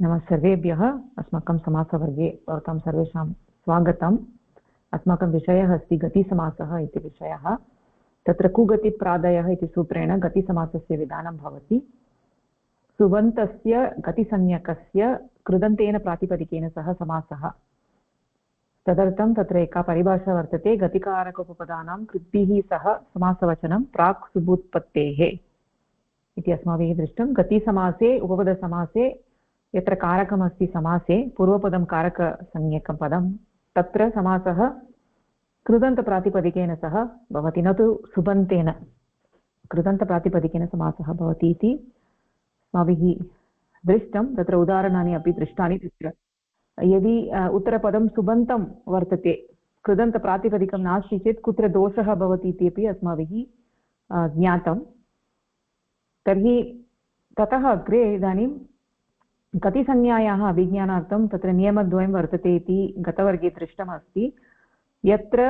नमः सर्वेभ्यः। अस्माकं समासवर्गे भवतां सर्वेषां स्वागतम्। अस्माकं विषयः अस्ति गतिसमासः इति विषयः। तत्र कुगतिप्रादयः इति सूत्रेण गतिसमासस्य विधानं भवति। सुबन्तस्य गतिसंज्ञकस्य कृदन्तेन प्रातिपदिकेन सह समासः। तदर्थं तत्र एका परिभाषा वर्तते, गतिकारकोपपदानां कृद्भिः सह समासवचनं प्राक् सुबुत्पत्तेः इति अस्माभिः दृष्टं। गतिसमासे उपपदसमासे यत्र कारकमस्ति समासे पूर्वपदं कारकसंज्ञकं पदं तत्र समासः कृदन्तप्रातिपदिकेन सह भवति, न तु सुबन्तेन। कृदन्तप्रातिपदिकेन समासः भवति इति अस्माभिः दृष्टं। तत्र उदाहरणानि अपि दृष्टानि। तत्र यदि उत्तरपदं सुबन्तं वर्तते, कृदन्तप्रातिपदिकं नास्ति चेत् कुत्र दोषः भवति इत्यपि अस्माभिः ज्ञातं। तर्हि ततः अग्रे इदानीं गतिसंज्ञायाः अभिज्ञानार्थं तत्र नियमद्वयं वर्तते इति गतवर्गे दृष्टमस्ति। यत्र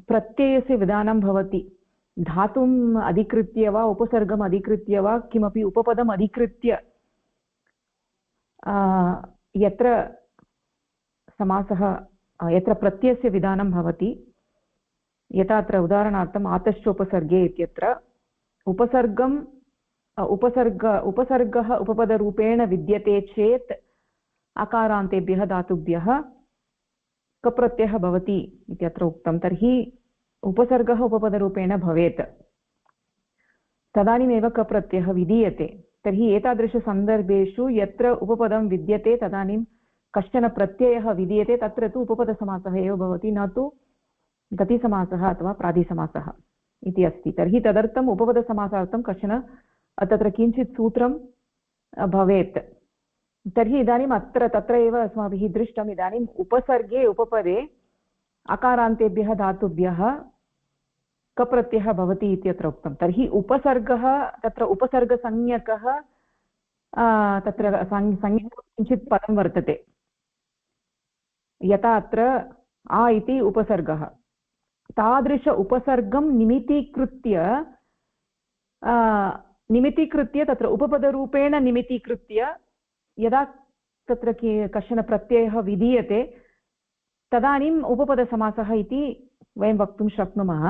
प्रत्ययस्य विधानं भवति, धातुम् अधिकृत्य वा उपसर्गम् अधिकृत्य वा किमपि उपपदम् अधिकृत्य यत्र समासः यत्र प्रत्ययस्य विधानं भवति, यथा अत्र उदाहरणार्थम् आतश्चोपसर्गे इत्यत्र उपसर्गः उपपदरूपेण विद्यते चेत् अकारान्तेभ्यः धातुभ्यः कप्रत्ययः भवति इति अत्र उक्तं। तर्हि उपसर्गः उपपदरूपेण भवेत्, तदानीमेव कप्रत्ययः विधीयते। तर्हि एतादृशसन्दर्भेषु यत्र उपपदं विद्यते तदानीं कश्चन प्रत्ययः विधीयते, तत्र तु उपपदसमासः एव भवति, न तु गतिसमासः अथवा प्रादिसमासः इति अस्ति। तर्हि तदर्थम् उपपदसमासार्थं कश्चन तत्र किञ्चित् सूत्रं भवेत्। तर्हि इदानीम् अत्र तत्र एव अस्माभिः दृष्टम्। इदानीम् उपसर्गे उपपदे अकारान्तेभ्यः धातुभ्यः कप्रत्ययः भवति इत्यत्र उक्तं। तर्हि उपसर्गः तत्र उपसर्गसंज्ञकः तत्र संज्ञकं किञ्चित् पदं वर्तते। यथा अत्र आ इति उपसर्गः, तादृश उपसर्गं निमितीकृत्य तत्र उपपदरूपेण निमितीकृत्य यदा तत्र कश्चन प्रत्ययः विधीयते तदानीम् उपपदसमासः इति वयं वक्तुं शक्नुमः।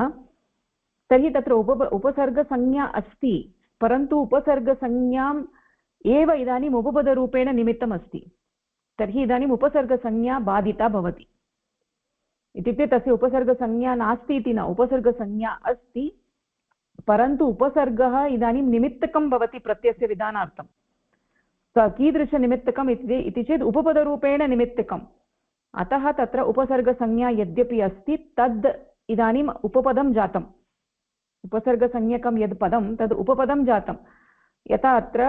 तर्हि तत्र उपसर्गसंज्ञा अस्ति, परन्तु उपसर्गसंज्ञाम् एव इदानीम् उपपदरूपेण निमित्तम् अस्ति। तर्हि इदानीम् उपसर्गसंज्ञा बाधिता भवति। इत्युक्ते तस्य उपसर्गसंज्ञा नास्ति इति न, उपसर्गसंज्ञा अस्ति, परन्तु उपसर्गः इदानीं निमित्तकं भवति प्रत्ययस्य विधानार्थं। कीदृशनिमित्तकम् इति चेत् उपपदरूपेण निमित्तकम्। अतः तत्र उपसर्गसंज्ञा यद्यपि अस्ति तद् इदानीम् उपपदं जातम्। उपसर्गसंज्ञकं यद् पदं तद् उपपदं जातं। यथा अत्र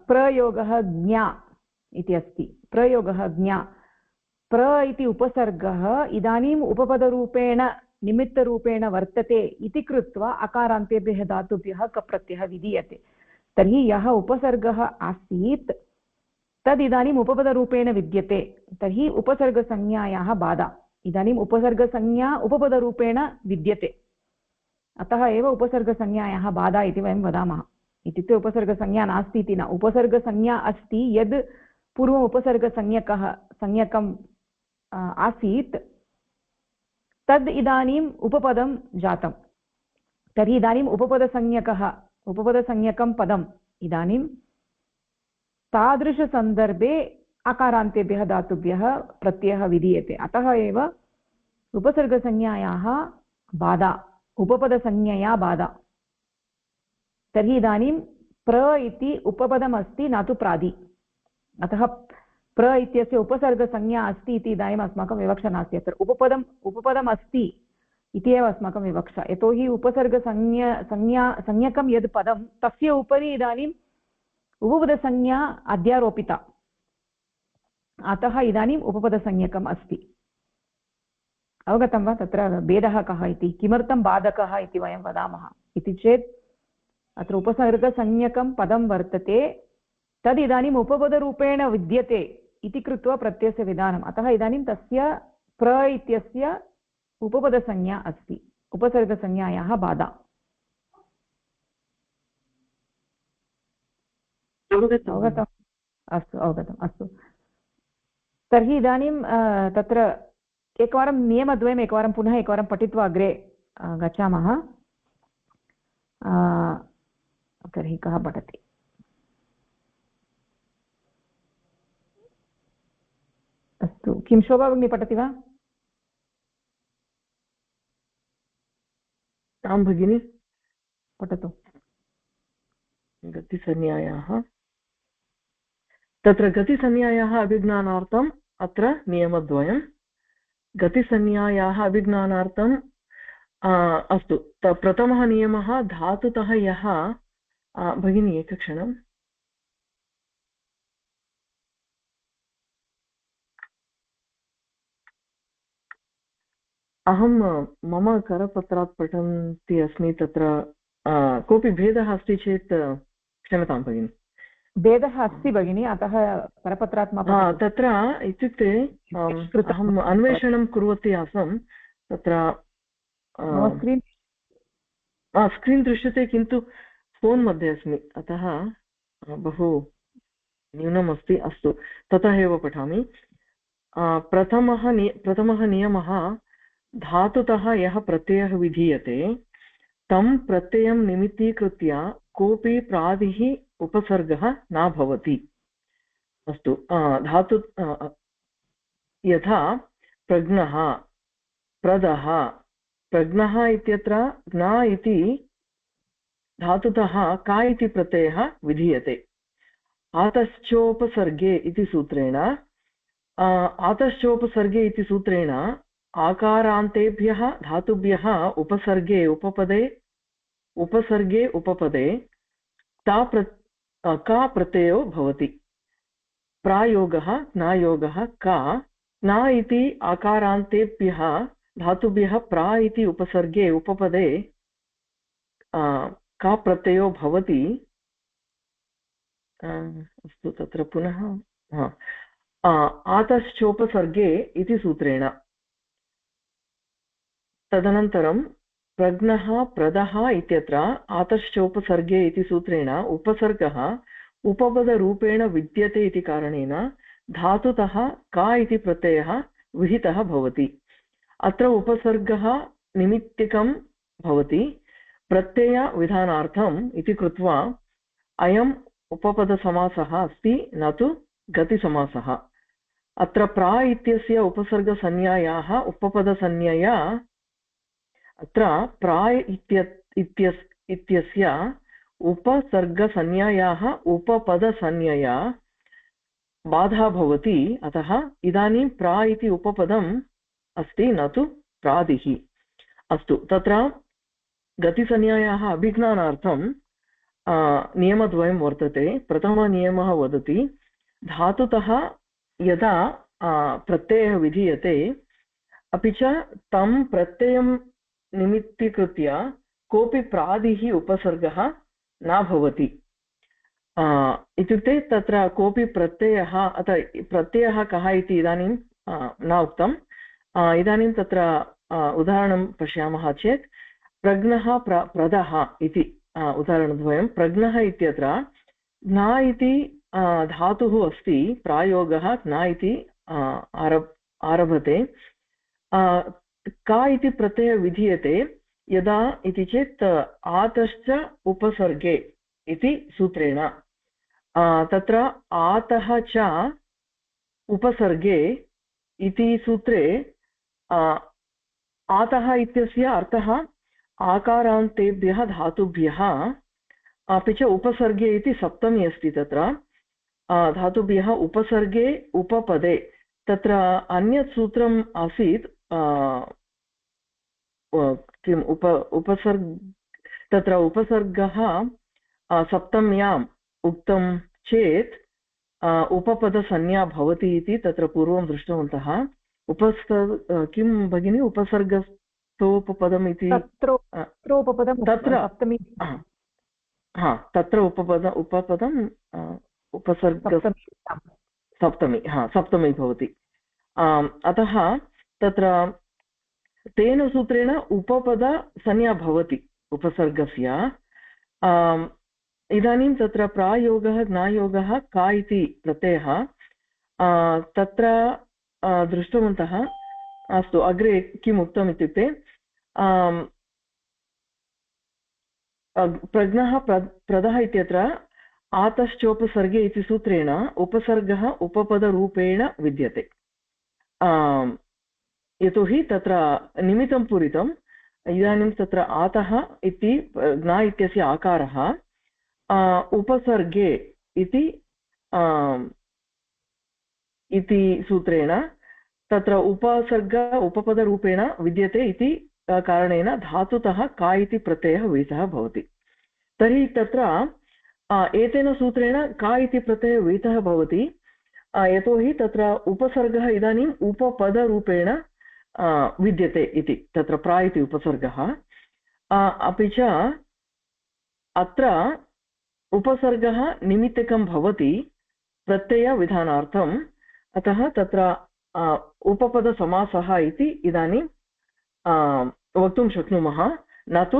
प्रयोगः ज्ञा इति अस्ति। प्रयोगः ज्ञा, प्र इति उपसर्गः इदानीम् उपपदरूपेण निमित्तरूपेण वर्तते इति कृत्वा अकारान्तेभ्यः धातुभ्यः कप्रत्ययः विधीयते। तर्हि यः उपसर्गः आसीत् तद् इदानीम् उपपदरूपेण विद्यते। तर्हि उपसर्गसंज्ञायाः बाधा। इदानीम् उपसर्गसंज्ञा उपपदरूपेण विद्यते, अतः एव उपसर्गसंज्ञायाः बाधा इति वयं वदामः। इत्युक्ते उपसर्गसंज्ञा नास्ति इति न, उपसर्गसंज्ञा अस्ति। यद् पूर्वम् संज्ञकम् आसीत् तद् इदानीम् उपपदं जातं। तर्हि इदानीम् उपपदसंज्ञकं पदम् इदानीं तादृशसन्दर्भे अकारान्तेभ्यः धातुभ्यः प्रत्ययः विधीयते। अतः एव उपसर्गसंज्ञायाः बाधा, उपपदसंज्ञया बाधा। तर्हि इदानीं प्र इति उपपदमस्ति, न तु प्रादि। अतः प्र इत्यस्य उपसर्गसंज्ञा अस्ति इति इदानीम् अस्माकं विवक्षा नास्ति। अत्र उपपदम् अस्ति इति एव अस्माकं विवक्षा। यतोहि संज्ञकं यद् पदं तस्य उपरि इदानीम् उपपदसंज्ञा अध्यारोपिता, अतः इदानीम् उपपदसंज्ञकम् अस्ति। अवगतं वा? तत्र भेदः कः इति, किमर्थं बाधकः इति वयं वदामः इति चेत् अत्र उपसर्गसंज्ञकं पदं वर्तते, तद् इदानीम् उपपदरूपेण विद्यते इति कृत्वा प्रत्ययस्य विधानम्। अतः इदानीं तस्य प्र इत्यस्य उपपदसंज्ञा अस्ति, उपसर्गसंज्ञायाः बाधा। अवगतम् अस्तु अवगतम् अस्तु तर्हि इदानीं तत्र एकवारं नियमद्वयम् एकवारं पुनः एकवारं पठित्वा अग्रे गच्छामः तर्हि कः पठति अस्तु किं शोभा भगिनी पठति वा आं भगिनि पठतु गतिसंज्ञायाः तत्र गतिसंज्ञायाः अभिज्ञानार्थम् अत्र नियमद्वयं गतिसंज्ञायाः अभिज्ञानार्थम् अस्तु प्रथमः नियमः धातुतः यः भगिनी एकक्षणम् अहं मम करपत्रात् पठन्ती अस्मि तत्र कोऽपि भेदः अस्ति चेत् क्षम्यतां भगिनि भेदः अस्ति भगिनि अतः करपत्रात् तत्र इत्युक्ते अहम् अन्वेषणं कुर्वती आसम् तत्र स्क्रीन् दृश्यते किन्तु फोन् मध्ये अस्मि अतः बहु न्यूनम् अस्ति अस्तु ततः एव पठामि प्रथमः नियमः धातुतः यः प्रत्ययः विधीयते तं प्रत्ययं निमित्तीकृत्य कोऽपि प्रादिः उपसर्गः न भवति अस्तु धातु यथा प्रज्ञः प्रदः प्रज्ञः इत्यत्र ज्ञ इति धातुतः का इति प्रत्ययः विधीयते आतश्चोपसर्गे इति सूत्रेण आतश्चोपसर्गे इति सूत्रेण आकारान्तेभ्यः धातुभ्यः उपसर्गे उपपदे का प्रत्ययो भवति प्रायोगः ज्ञायोगः का ज्ञा इति आकारान्तेभ्यः धातुभ्यः प्रा इति उपसर्गे उपपदे का प्रत्ययो भवति अस्तु तत्र पुनः आतश्चोपसर्गे इति सूत्रेण तदनन्तरं प्रज्ञः प्रदः इत्यत्र आतश्चोपसर्गे इति सूत्रेण उपसर्गः उपपदरूपेण विद्यते इति कारणेन धातुतः का इति प्रत्ययः विहितः भवति अत्र उपसर्गः निमित्तिकं भवति प्रत्ययविधानार्थम् इति कृत्वा अयम् उपपदसमासः अस्ति न तु गतिसमासः अत्र प्रा इत्यस्य उपसर्गसंज्ञायाः उपपदसंज्ञया अत्र प्राय इत्यस्य उपसर्गसंज्ञायाः उपपदसंज्ञया बाधा भवति अतः इदानीं प्रा इति उपपदम् अस्ति न तु प्रादिः अस्तु तत्र गतिसंज्ञायाः अभिज्ञानार्थं नियमद्वयं वर्तते प्रथमनियमः वदति धातुतः यदा प्रत्ययः विधीयते अपि च तं प्रत्ययं निमित्तीकृत्य कोऽपि प्रादिः उपसर्गः न भवति इत्युक्ते तत्र कोऽपि प्रत्ययः अतः प्रत्ययः कः इति इदानीं न उक्तम् इदानीं तत्र उदाहरणं पश्यामः चेत् प्रज्ञः प्रदः इति उदाहरणद्वयं प्रज्ञः इत्यत्र ज्ञा इति धातुः अस्ति प्रायोगः ज्ञा इति आरभते का इति प्रत्ययः विधीयते यदा इति चेत् आतश्च उपसर्गे इति सूत्रेण तत्र आतः च उपसर्गे इति सूत्रे आतः इत्यस्य अर्थः आकारान्तेभ्यः धातुभ्यः अपि च उपसर्गे इति सप्तमी अस्ति तत्र धातुभ्यः उपसर्गे उपपदे तत्र अन्यत् सूत्रम् आसीत् किम् उपसर्ग तत्र उपसर्गः सप्तम्याम् उक्तं चेत् उपपदसंज्ञा भवति इति तत्र पूर्वं दृष्टवन्तः किं भगिनी उपसर्गस्थोपपदम् इति तत्र तत्र उपपदम् उपसर्ग सप्तमी भवति अतः तत्र तेन सूत्रेण उपपदसंज्ञा भवति उपसर्गस्य इदानीं तत्र प्रायोगः ज्ञायोगः का इति प्रत्ययः तत्र दृष्टवन्तः। अस्तु, अग्रे किम् उक्तम् इत्युक्ते प्रज्ञः प्रदः इत्यत्र आतश्चोपसर्गे इति सूत्रेण उपसर्गः उपपदरूपेण विद्यते। यतोहि तत्र निमित्तं पूरितम्। इदानीं तत्र आतः इति ज्ञा इत्यस्य आकारः उपसर्गे इति सूत्रेण तत्र उपसर्ग उपपदरूपेण विद्यते इति कारणेन धातुतः का इति प्रत्ययः विहितः भवति। तर्हि तत्र एतेन सूत्रेण का इति प्रत्ययः विहितः भवति यतोहि तत्र उपसर्गः इदानीम् उपपदरूपेण विद्यते इति, तत्र प्रा इति उपसर्गः। अपि च अत्र उपसर्गः निमित्तकं भवति प्रत्ययविधानार्थम्, अतः तत्र उपपदसमासः इति इदानीं वक्तुं शक्नुमः, न तु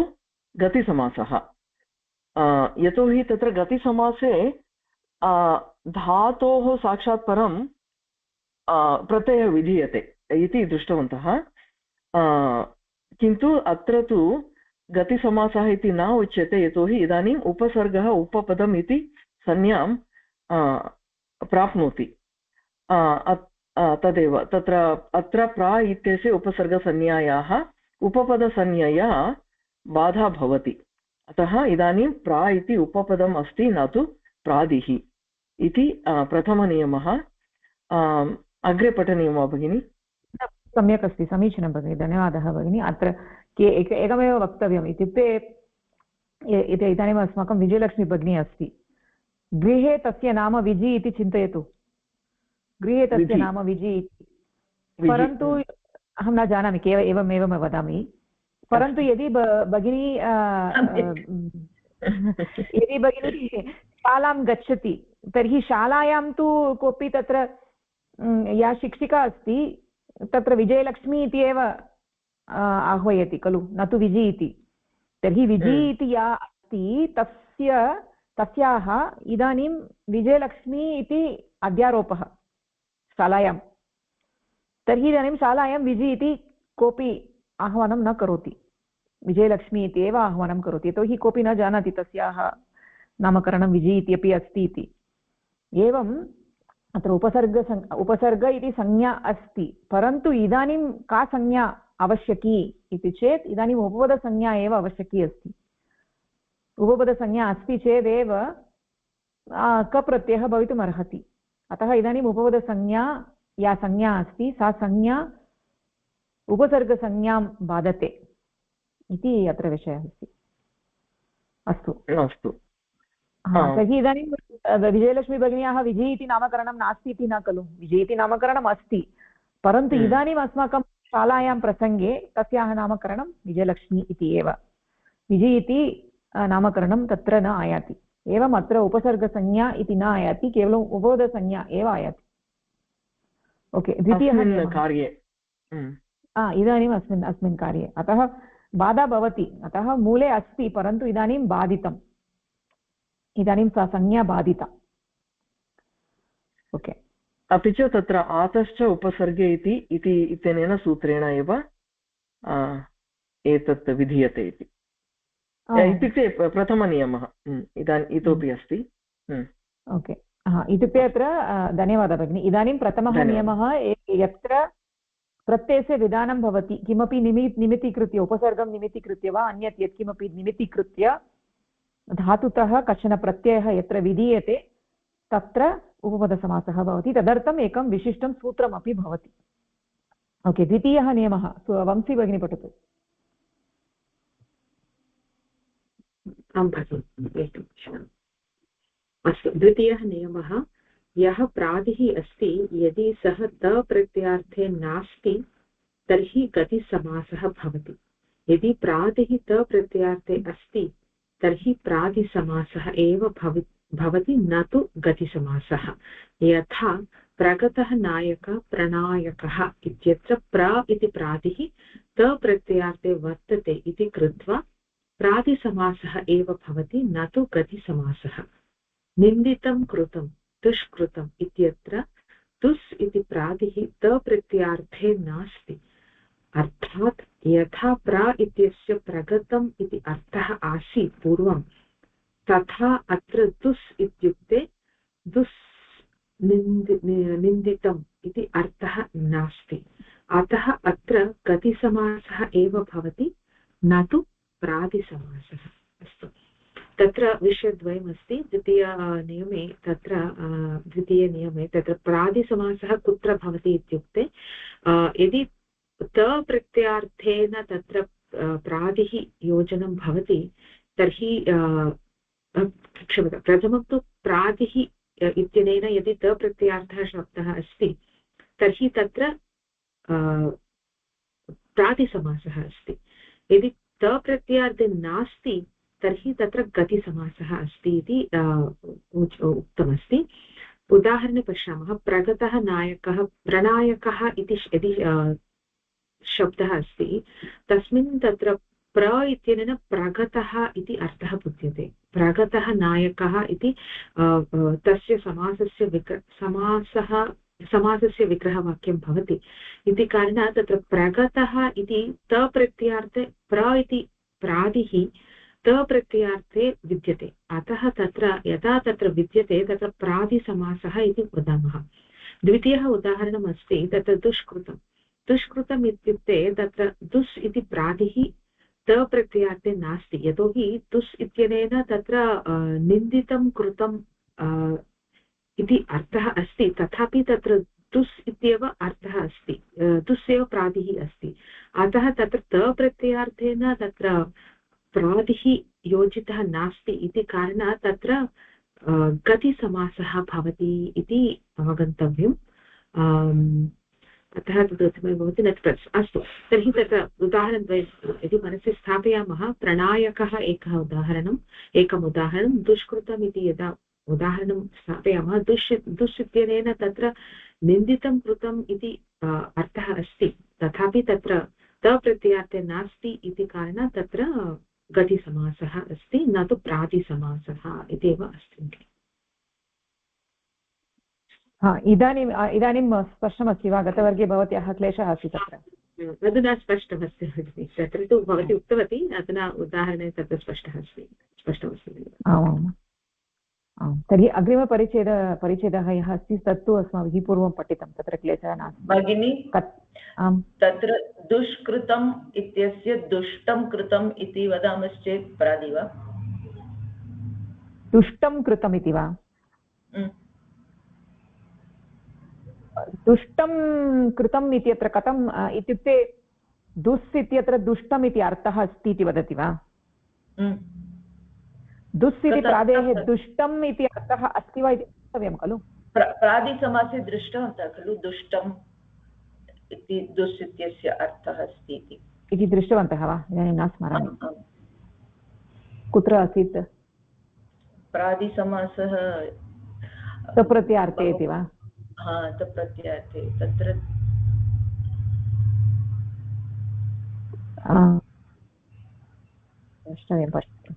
गतिसमासः। यतोहि तत्र गतिसमासे धातोः साक्षात् परं प्रत्ययः विधीयते इति दृष्टवन्तः। किन्तु अत्र तु गतिसमासः इति न उच्यते, यतोहि इदानीम् उपसर्गः उपपदम् इति संज्ञां प्राप्नोति। तदेव तत्र अत्र प्रा इत्यस्य उपसर्गसंज्ञायाः उपपदसंज्ञया बाधा भवति। अतः इदानीं प्रा इति उपपदम् अस्ति, न तु प्रादिः इति प्रथमनियमः। अग्रे पठनीयं वा भगिनि? सम्यक् अस्ति, समीचीनं भगिनि, धन्यवादः भगिनि। अत्र एकमेव वक्तव्यम् इत्युक्ते इदानीम् अस्माकं विजयलक्ष्मी भगिनी अस्ति, गृहे तस्य नाम विजि इति चिन्तयतु। गृहे तस्य नाम विजि इति, परन्तु अहं न जानामि, केवलम् एवमेव वदामि। परन्तु यदि भगिनी शालां गच्छति तर्हि शालायां तु कोऽपि तत्र या शिक्षिका अस्ति तत्र विजयलक्ष्मी इति एव आह्वयति खलु, न तु विजि इति। तर्हि विजि इति या अस्ति तस्याः इदानीं विजयलक्ष्मी इति अध्यारोपः शालायां। तर्हि इदानीं शालायां विजि इति कोऽपि आह्वानं न करोति, विजयलक्ष्मी इति एव आह्वानं करोति, यतोहि कोऽपि न जानाति तस्याः नामकरणं विजि इत्यपि अस्ति इति। एवम् अत्र उपसर्ग इति संज्ञा अस्ति, परन्तु इदानीं का संज्ञा आवश्यकी इति चेत् इदानीम् उपपदसंज्ञा एव आवश्यकी अस्ति। उपपदसंज्ञा अस्ति चेदेव कप्रत्ययः भवितुम् अर्हति। अतः इदानीम् उपपदसंज्ञा या संज्ञा अस्ति सा संज्ञा उपसर्गसंज्ञां बाधते इति अत्र विषयः अस्ति। अस्तु अस्तु। तर्हि इदानीं विजयलक्ष्मी भगिन्याः विजि इति नामकरणं नास्ति इति न खलु, विजि इति नामकरणम् अस्ति, परन्तु इदानीम् अस्माकं शालायां प्रसङ्गे तस्याः नामकरणं विजयलक्ष्मी इति एव। विजि इति नामकरणं तत्र न आयाति। एवम् अत्र उपसर्गसंज्ञा इति न आयाति, केवलम् उपपदसंज्ञा एव आयाति। ओके, द्वितीयः कार्ये इदानीम् अस्मिन् कार्ये अतः बाधा भवति। अतः मूले अस्ति, परन्तु इदानीं बाधितम्, इदानीं सा संज्ञा बाधिता। ओके। अपि च तत्र आतश्च उपसर्गे इति इत्यनेन सूत्रेण एव एतत् विधीयते इति, इत्युक्ते प्रथमनियमः। इदानीम् इतोपि अस्ति। ओके, इत्युक्ते अत्र धन्यवादः भगिनि। इदानीं प्रथमः नियमः यत्र प्रत्ययस्य विधानं भवति, किमपि निमित्तीकृत्य, उपसर्गं निमित्तीकृत्य वा अन्यत् यत्किमपि निमित्तीकृत्य धातुतः कश्चन प्रत्ययः यत्र विधीयते तत्र उपपदसमासः भवति। तदर्थम् एकं विशिष्टं सूत्रमपि भवति। ओके, द्वितीयः नियमः वंशी भगिनी पठतु। अस्तु, द्वितीयः नियमः, यः प्रादिः अस्ति यदि सः तप्रत्ययार्थे नास्ति तर्हि गतिसमासः भवति। यदि प्रादिः तप्रत्ययार्थे अस्ति तर्हि प्रादिसमासः एव भवति, न तु गतिसमासः। यथा प्रगतः नायकः प्रणायकः इत्यत्र प्र इति प्रादिः तप्रत्ययार्थे वर्तते इति कृत्वा प्रातिसमासः एव भवति, न तु गतिसमासः। निन्दितं कृतं दुष्कृतम् इत्यत्र दुस् इति प्रातिः तप्रत्ययार्थे नास्ति। अर्थात् यथा प्र इत्यस्य प्रगतम् इति अर्थः आसीत् पूर्वं, तथा अत्र दुस् इत्युक्ते दुस् निन्दितम् इति अर्थः नास्ति। अतः अत्र गतिसमासः एव भवति, न तु प्रातिसमासः। अस्तु, तत्र विषयद्वयमस्ति। द्वितीयनियमे तत्र प्रातिसमासः कुत्र भवति इत्युक्ते यदि तप्रत्ययार्थेन तत्र प्रातिः योजनं भवति तर्हि क्षम्यतां, प्रथमं तु प्रातिः इत्यनेन यदि तप्रत्ययार्थः शब्दः अस्ति तर्हि तत्र प्रातिसमासः अस्ति। यदि तप्रत्ययार्थे नास्ति तर्हि तत्र गतिसमासः अस्ति इति उक्तमस्ति। उदाहरणे पश्यामः। प्रगतः नायकः, प्रणायकः इति यदि शब्दः अस्ति तस्मिन् तत्र प्र इत्यनेन प्रगतः इति अर्थः बुध्यते। प्रगतः नायकः इति तस्य समासस्य विग्रहवाक्यं भवति। इति कारणात् तत्र प्रगतः इति तप्रत्ययार्थे प्र इति प्रातिः तप्रत्ययार्थे विद्यते। अतः तत्र यदा तत्र विद्यते तत्र प्रातिसमासः इति वदामः। द्वितीयः उदाहरणम् अस्ति तत्र दुष्कृतं। दुष्कृतम् इत्युक्ते तत्र दुस् इति प्रातिः तप्रत्ययार्थे नास्ति, यतोहि दुस् इत्यनेन तत्र निन्दितं कृतं इति अर्थः अस्ति, तथापि तत्र दुस् इत्येव अर्थः अस्ति, दुस् एव प्रातिः अस्ति। अतः तत्र तप्रत्ययार्थेन तत्र प्रातिः योजितः नास्ति इति कारणात् तत्र गतिसमासः भवति इति अवगन्तव्यम्। अतः तदर्थमेव भवति न तत्। अस्तु, तर्हि तत्र उदाहरणद्वयं यदि मनसि स्थापयामः। प्रणायकः एकम् उदाहरणं, दुष्कृतम् इति यदा उदाहरणं स्थापयामः, दुष् इत्यनेन तत्र निन्दितं कृतम् इति अर्थः अस्ति, तथापि तत्र तप्रत्ययार्थे नास्ति इति कारणात् तत्र गतिसमासः अस्ति, न तु प्रातिसमासः इत्येव अस्ति। इदानीं स्पष्टमस्ति वा? गतवर्गे भवत्याः क्लेशः आसीत् तत्र। अधुना स्पष्टमस्ति भगिनि। तत्र तु भवती उक्तवती, अधुना उदाहरणे तत्र स्पष्टमस्ति। आमाम् आम्। तर्हि अग्रिमपरिच्छेदः यः अस्ति तत्तु अस्माभिः पूर्वं पठितं, तत्र क्लेशः नास्ति भगिनि। तत्र दुष्कृतम् इत्यस्य दुष्टं कृतम् इति वदामश्चेत् प्रादि वा? दुष्टं कृतम् इति वा? दुष्टं कृतम् इत्यत्र कथम् इत्युक्ते दुस् इत्यत्र दुष्टम् इति अर्थः अस्ति इति वदति वा? दुस् इति प्रादेः दुष्टम् इति अर्थः अस्ति वा इति वक्तव्यं खलु? प्रादिसमासे दृष्टवन्तः खलु, दुष्टम् इति दुस् इत्यस्य अर्थः अस्ति इति दृष्टवन्तः वा? इदानीं न स्मरामि। कुत्र आसीत् प्रादिसमासः? सप्रत्ययार्थे इति वा? हा, तप्रत्ययार्थे तत्र द्रष्टव्यं। पश्यतु,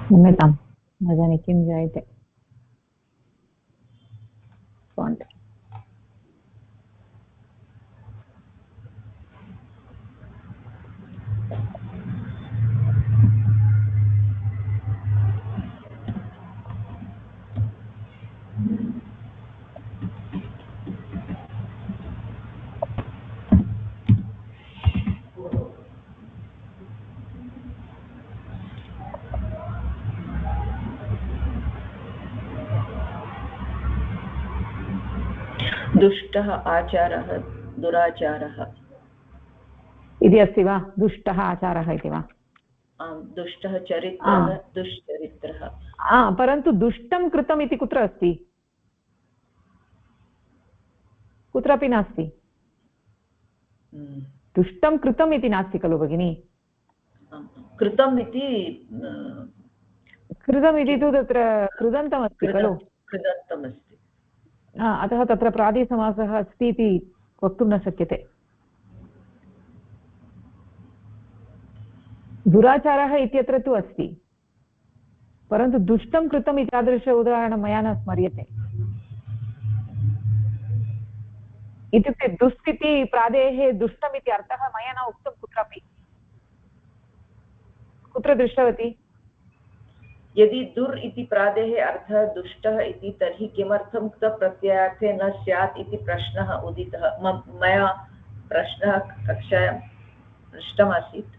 क्षम्यतां, न जाने किं जायते। दुष्टः आचारः दुराचारः इति अस्ति वा? दुष्टः आचारः इति वा? आम्, दुष्टः चरित्रः दुश्चरित्रः। परन्तु दुष्टं कृतम् इति कुत्र अस्ति? कुत्रापि नास्ति दुष्टं कृतम् इति नास्ति खलु भगिनि कृतम् इति कृतमिति तु तत्र कृदन्तमस्ति खलु कृदन्तमस्ति अतः तत्र प्रादिसमासः अस्ति इति वक्तुं न शक्यते दुराचारः इत्यत्र तु अस्ति परन्तु दुष्टं कृतम् इतादृश उदाहरणं मया न स्मर्यते इत्युक्ते दुष् इति प्रादेः दुष्टम् इति अर्थः मया न उक्तं कुत्रापि कुत्र दृष्टवती यदि दुर् इति प्रादेः अर्थः दुष्टः इति तर्हि किमर्थं प्रत्ययार्थे न स्यात् इति प्रश्नः उदितः मया प्रश्नः कक्षायां पृष्टमासीत्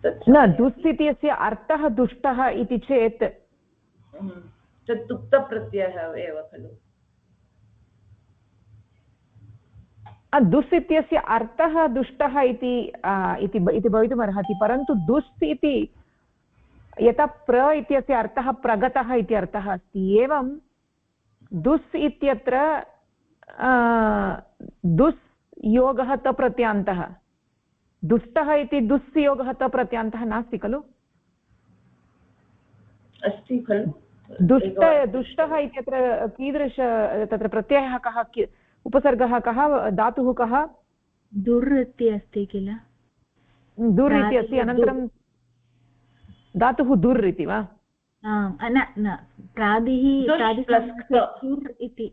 न दुस् इत्यस्य अर्थः दुष्टः इति चेत् तत् तुक्तप्रत्ययः एव खलु दुस् इत्यस्य अर्थः दुष्टः इति भवितुमर्हति परन्तु दुस् इति यथा प्र इत्यस्य अर्थः प्रगतः इति अर्थः अस्ति एवं दुस् इत्यत्र दुस् योगः तप्रत्यान्तः दुष्टः इति दुस् योगः तप्रत्यान्तः नास्ति खलु अस्ति खलु दुष्टः इत्यत्र कीदृश तत्र प्रत्ययः कः उपसर्गः कः धातुः कः दुर् इति अस्ति किल दुर् इति अस्ति अनन्तरं धातुः दुर् इति वा न दुर् इति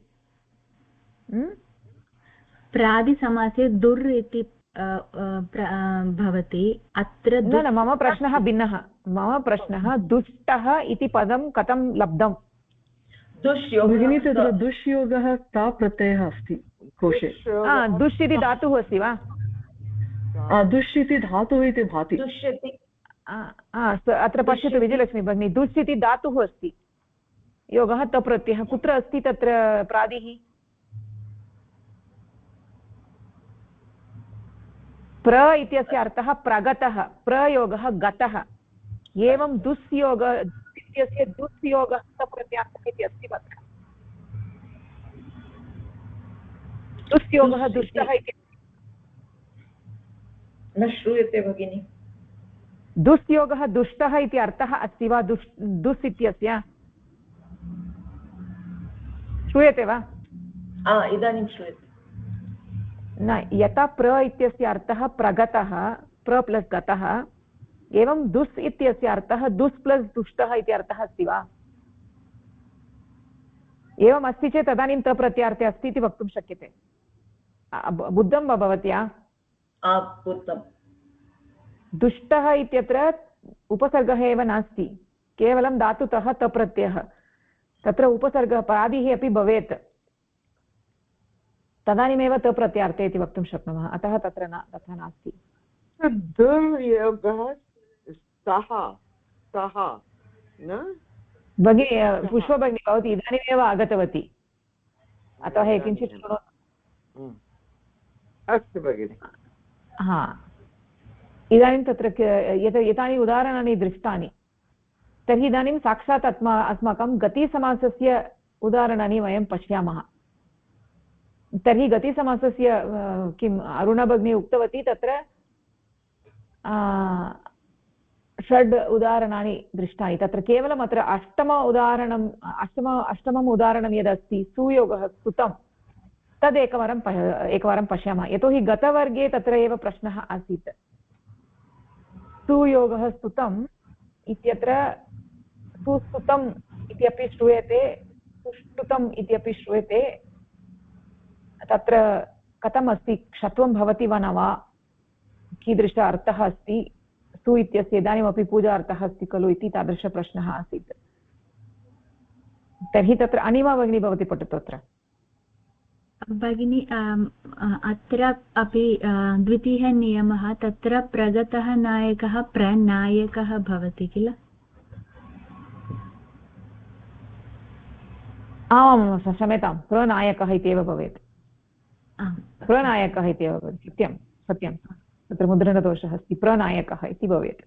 प्रादिसमासे दुर् इति भवति अत्र न मम प्रश्नः भिन्नः मम प्रश्नः दुष्टः इति पदं कथं लब्धम् भगिनी तत्र दुष्योगः ता प्रत्ययः अस्ति कोशे दुष् इति धातुः अस्ति वा दुष् इति धातुः इति भाति अत्र पश्यतु विजयलक्ष्मी भगिनी दुष् इति धातुः अस्ति योगः तप्रत्ययः कुत्र अस्ति तत्र प्रादिः प्र इत्यस्य अर्थः प्रगतः प्रयोगः गतः एवं दुस्योग इत्यस्य दुस्योगः तप्रत्यान्तः इति अस्ति तत्र दुस्योगः दुष्टः इति न श्रूयते भगिनि दुस्योगः दुष्टः इति अर्थः अस्ति वा दुस् इत्यस्य श्रूयते वा इदानीं श्रूयते न यथा प्र इत्यस्य अर्थः प्रगतः प्र प्लस् गतः एवं दुस् इत्यस्य अर्थः दुस् प्लस् दुष्टः इति अर्थः अस्ति वा एवम् अस्ति चेत् तदानीं तप्रत्यार्थे अस्ति इति वक्तुं शक्यते बुद्धं वा भवत्या दुष्टः इत्यत्र उपसर्गः एव नास्ति केवलं धातुतः तप्रत्ययः तत्र उपसर्गः प्रादिः अपि भवेत् तदानीमेव तप्रत्यार्थे इति वक्तुं शक्नुमः अतः तत्र न तथा नास्ति दुर्योगः सः न भगिनी पुष्पभगिनी भवती इदानीमेव आगतवती अतः किञ्चित् शृणोतु अस्तु भगिनि हा इदानीं तत्र एतानि उदाहरणानि दृष्टानि तर्हि इदानीं साक्षात् अस्माकं गतिसमासस्य उदाहरणानि वयं पश्यामः तर्हि गतिसमासस्य किम् अरुणा भगिनी उक्तवती तत्र 6 उदाहरणानि दृष्टानि तत्र केवलम् अत्र अष्टमम् उदाहरणं यदस्ति सुयोगः स्तुतं तदेकवारं पश्यामः यतोहि गतवर्गे तत्र एव प्रश्नः आसीत् सुयोगः स्तुतम् इत्यत्र सुस्तुतम् इत्यपि श्रूयते सुष्टुतम् इत्यपि श्रूयते तत्र कथम् अस्ति क्षत्वं भवति वा न वा कीदृश अर्थः अस्ति सु इत्यस्य इदानीमपि पूजा अर्थः अस्ति खलु इति तादृशप्रश्नः आसीत् तर्हि तत्र अनिमा भगिनी भवती पठतु अत्र भगिनी अत्र अपि द्वितीयः नियमः तत्र प्रगतः नायकः प्रनायकः भवति किल आमां क्षम्यतां प्रनायकः इत्येव भवेत् प्रनायकः इत्येव भवति सत्यं तत्र मुद्रणदोषः अस्ति प्रनायकः इति भवेत्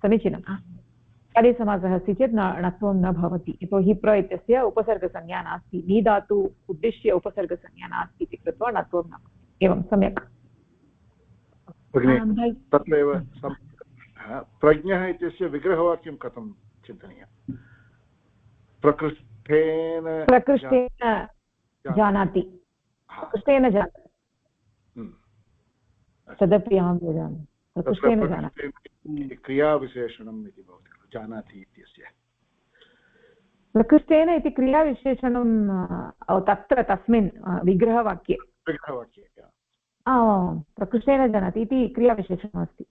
समीचीनं कार्यसमासः अस्ति चेत् णत्वं न भवति, यतोहि प्र इत्यस्य उपसर्गसंज्ञा नास्ति, नी धातु उद्दिश्य उपसर्गसंज्ञा नास्ति इति कृत्वा णत्वं न। एवं सम्यक् भगिनि। तत्रैव प्रज्ञः इत्यस्य विग्रहवाक्यं कथं चिन्तनीयं? प्रकृष्टेन जानाति, प्रकृष्टेन जानाति, तदपि अहं जानामि, प्रकृष्टेन जानाति क्रियाविशेषणम् इति भवति खलु, जानाति इत्यस्य। प्रकृष्टेन इति क्रियाविशेषणं तत्र तस्मिन् विग्रहवाक्ये प्रकृष्टेन जानाति इति क्रियाविशेषणमस्ति,